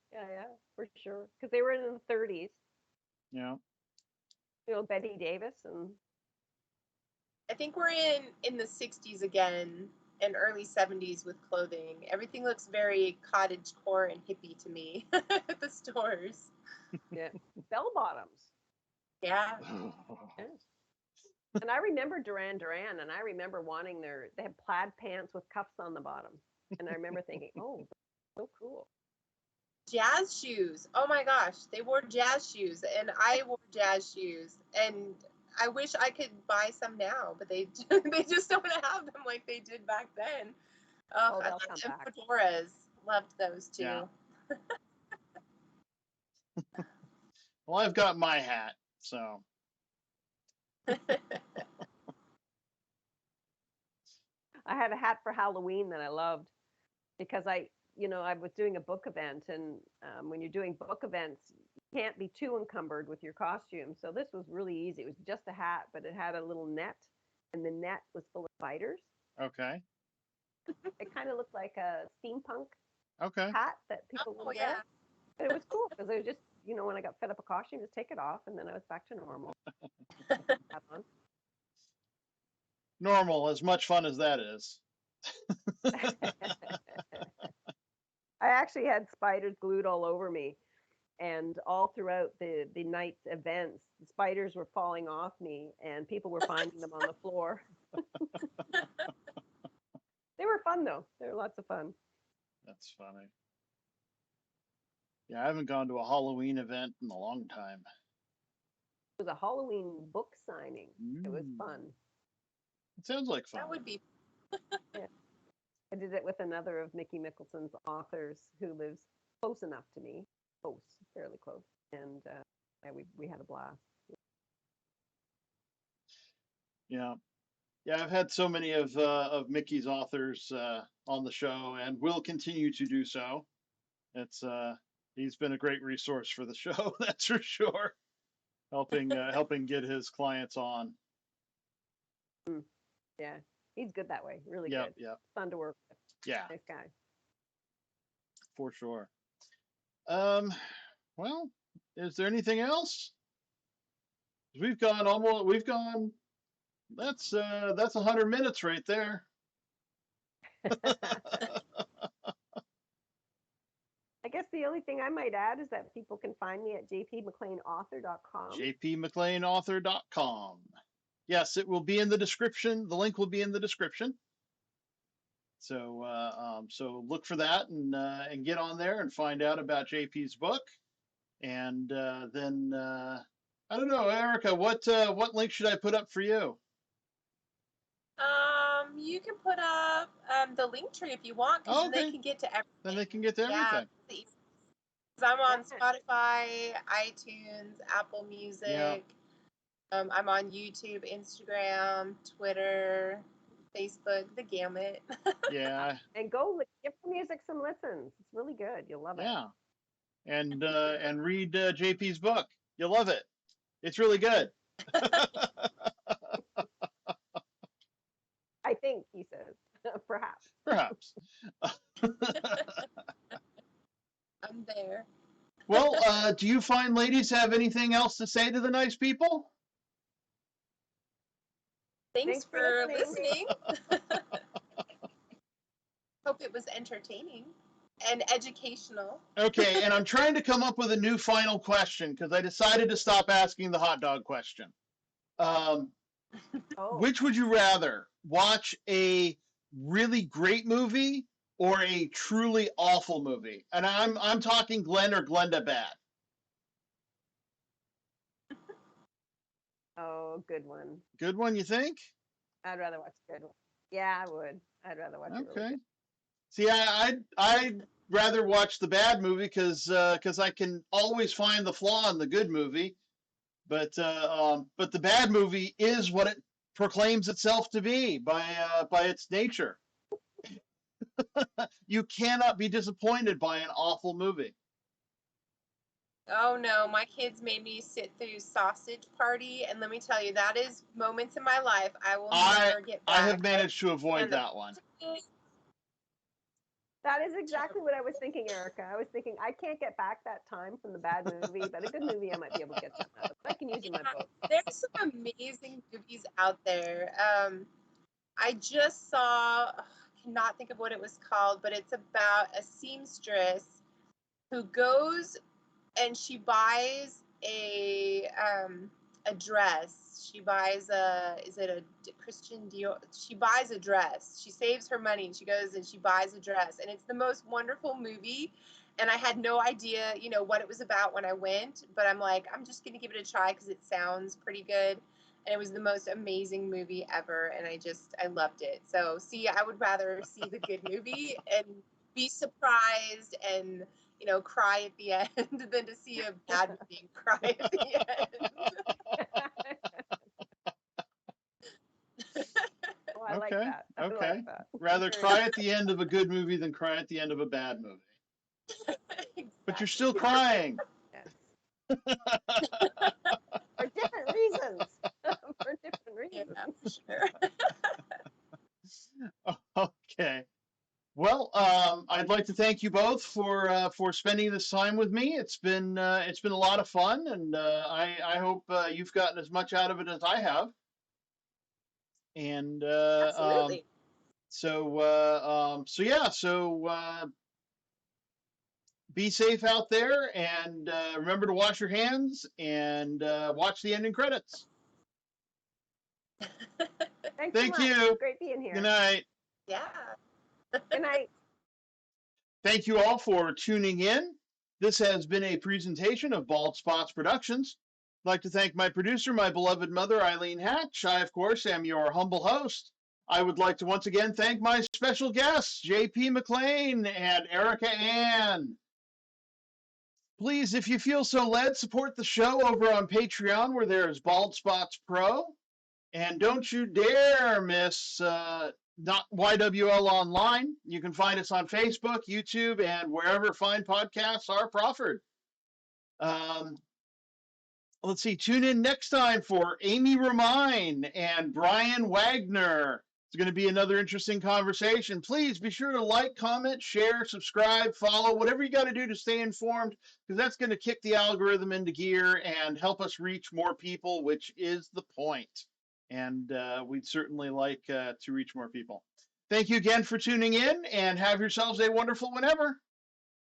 for sure. Because they were in the 30s. Yeah. Betty Davis and. I think we're in the 60s again and early 70s with clothing. Everything looks very cottage core and hippie to me at the stores. Yeah, bell bottoms. Yeah. And I remember Duran Duran, and I remember wanting they had plaid pants with cuffs on the bottom. And I remember thinking, oh, so cool. Jazz shoes. Oh my gosh, they wore jazz shoes, and I wore jazz shoes, and I wish I could buy some now, but they just don't have them like they did back then. Oh, I they'll loved come them. back. Fedoras. Loved those too. Yeah. Well, I've got my hat, so. I had a hat for Halloween that I loved because I was doing a book event, and when you're doing book events, you can't be too encumbered with your costume. So this was really easy. It was just a hat, but it had a little net, and the net was full of spiders. Okay. It kind of looked like a steampunk Okay. hat that people would wear. But it was cool because it was just, when I got fed up a costume, just take it off, and then I was back to normal. Have fun. Normal, as much fun as that is. I actually had spiders glued all over me, and all throughout the night's events, the spiders were falling off me, and people were finding them on the floor. They were fun, though. They were lots of fun. That's funny. Yeah, I haven't gone to a Halloween event in a long time. It was a Halloween book signing. It was fun. It sounds like fun. That would be. Yeah. I did it with another of Mickey Mickelson's authors who lives close enough to me, fairly close, and we had a blast. Yeah, I've had so many of Mickey's authors on the show, and will continue to do so. It's he's been a great resource for the show, that's for sure. Helping get his clients on. Yeah, he's good that way. Really good. Yeah. Fun to work with. Yeah. Nice guy. For sure. Well, is there anything else? We've gone That's 100 minutes right there. I guess the only thing I might add is that people can find me at jpmcleanauthor.com. jpmcleanauthor.com. Yes, it will be in the description. The link will be in the description. So look for that and get on there and find out about JP's book. And then I don't know, Erika, what link should I put up for you? You can put up the link tree if you want, because then they can get to everything. Then they can get to everything. Yeah, I'm on Spotify, iTunes, Apple Music. Yeah. I'm on YouTube, Instagram, Twitter, Facebook, the gamut. Yeah. And go give the music some listens. It's really good. You'll love it. Yeah. And read JP's book. You'll love it. It's really good. I think he says. Perhaps. Perhaps. I'm there. Well, do you fine ladies have anything else to say to the nice people? Thanks for listening. Hope it was entertaining and educational. Okay, and I'm trying to come up with a new final question because I decided to stop asking the hot dog question. Which would you rather, watch a really great movie or a truly awful movie? And I'm talking Glenn or Glenda bad. Oh, good one. Good one, you think? I'd rather watch a good one. Yeah, I would. I'd rather watch a really Okay. good. See, I'd rather watch the bad movie because I can always find the flaw in the good movie, but the bad movie is what it proclaims itself to be by its nature. You cannot be disappointed by an awful movie. Oh no, my kids made me sit through Sausage Party, and let me tell you, that is moments in my life I will never get back. I have managed to avoid that one. That is exactly what I was thinking, Erika. I was thinking I can't get back that time from the bad movie, but a good movie I might be able to get something out of. I can use in my book. There's some amazing movies out there. I just saw, I cannot think of what it was called, but it's about a seamstress who goes and she buys a dress. She buys is it a Christian Dior? She buys a dress. She saves her money and she goes and she buys a dress. And it's the most wonderful movie. And I had no idea, what it was about when I went, but I'm like, I'm just going to give it a try because it sounds pretty good. And it was the most amazing movie ever. And I loved it. So see, I would rather see the good movie and be surprised and, cry at the end than to see a bad movie and cry at the end. Oh, I like that. I like that. Rather cry at the end of a good movie than cry at the end of a bad movie. Exactly. But you're still crying. Yes. For different reasons. For different reasons. Yeah, sure. Okay. Well, I'd like to thank you both for spending this time with me. It's been a lot of fun, and I hope you've gotten as much out of it as I have. And Absolutely. Be safe out there, and remember to wash your hands and watch the ending credits. Thank you. Great being here. Good night. Yeah. Good night. Thank you all for tuning in. This has been a presentation of Bald Spots Productions. I'd like to thank my producer, my beloved mother, Eileen Hatch. I, of course, am your humble host. I would like to once again thank my special guests, JP McLean and Erika Ann. Please, if you feel so led, support the show over on Patreon, where there's Bald Spots Pro. And don't you dare miss not YWL Online. You can find us on Facebook, YouTube, and wherever fine podcasts are proffered. Let's see, tune in next time for Amy Romine and Brian Wagner. It's going to be another interesting conversation. Please be sure to like, comment, share, subscribe, follow, whatever you got to do to stay informed, because that's going to kick the algorithm into gear and help us reach more people, which is the point. and we'd certainly like to reach more people. Thank you again for tuning in, and have yourselves a wonderful whenever.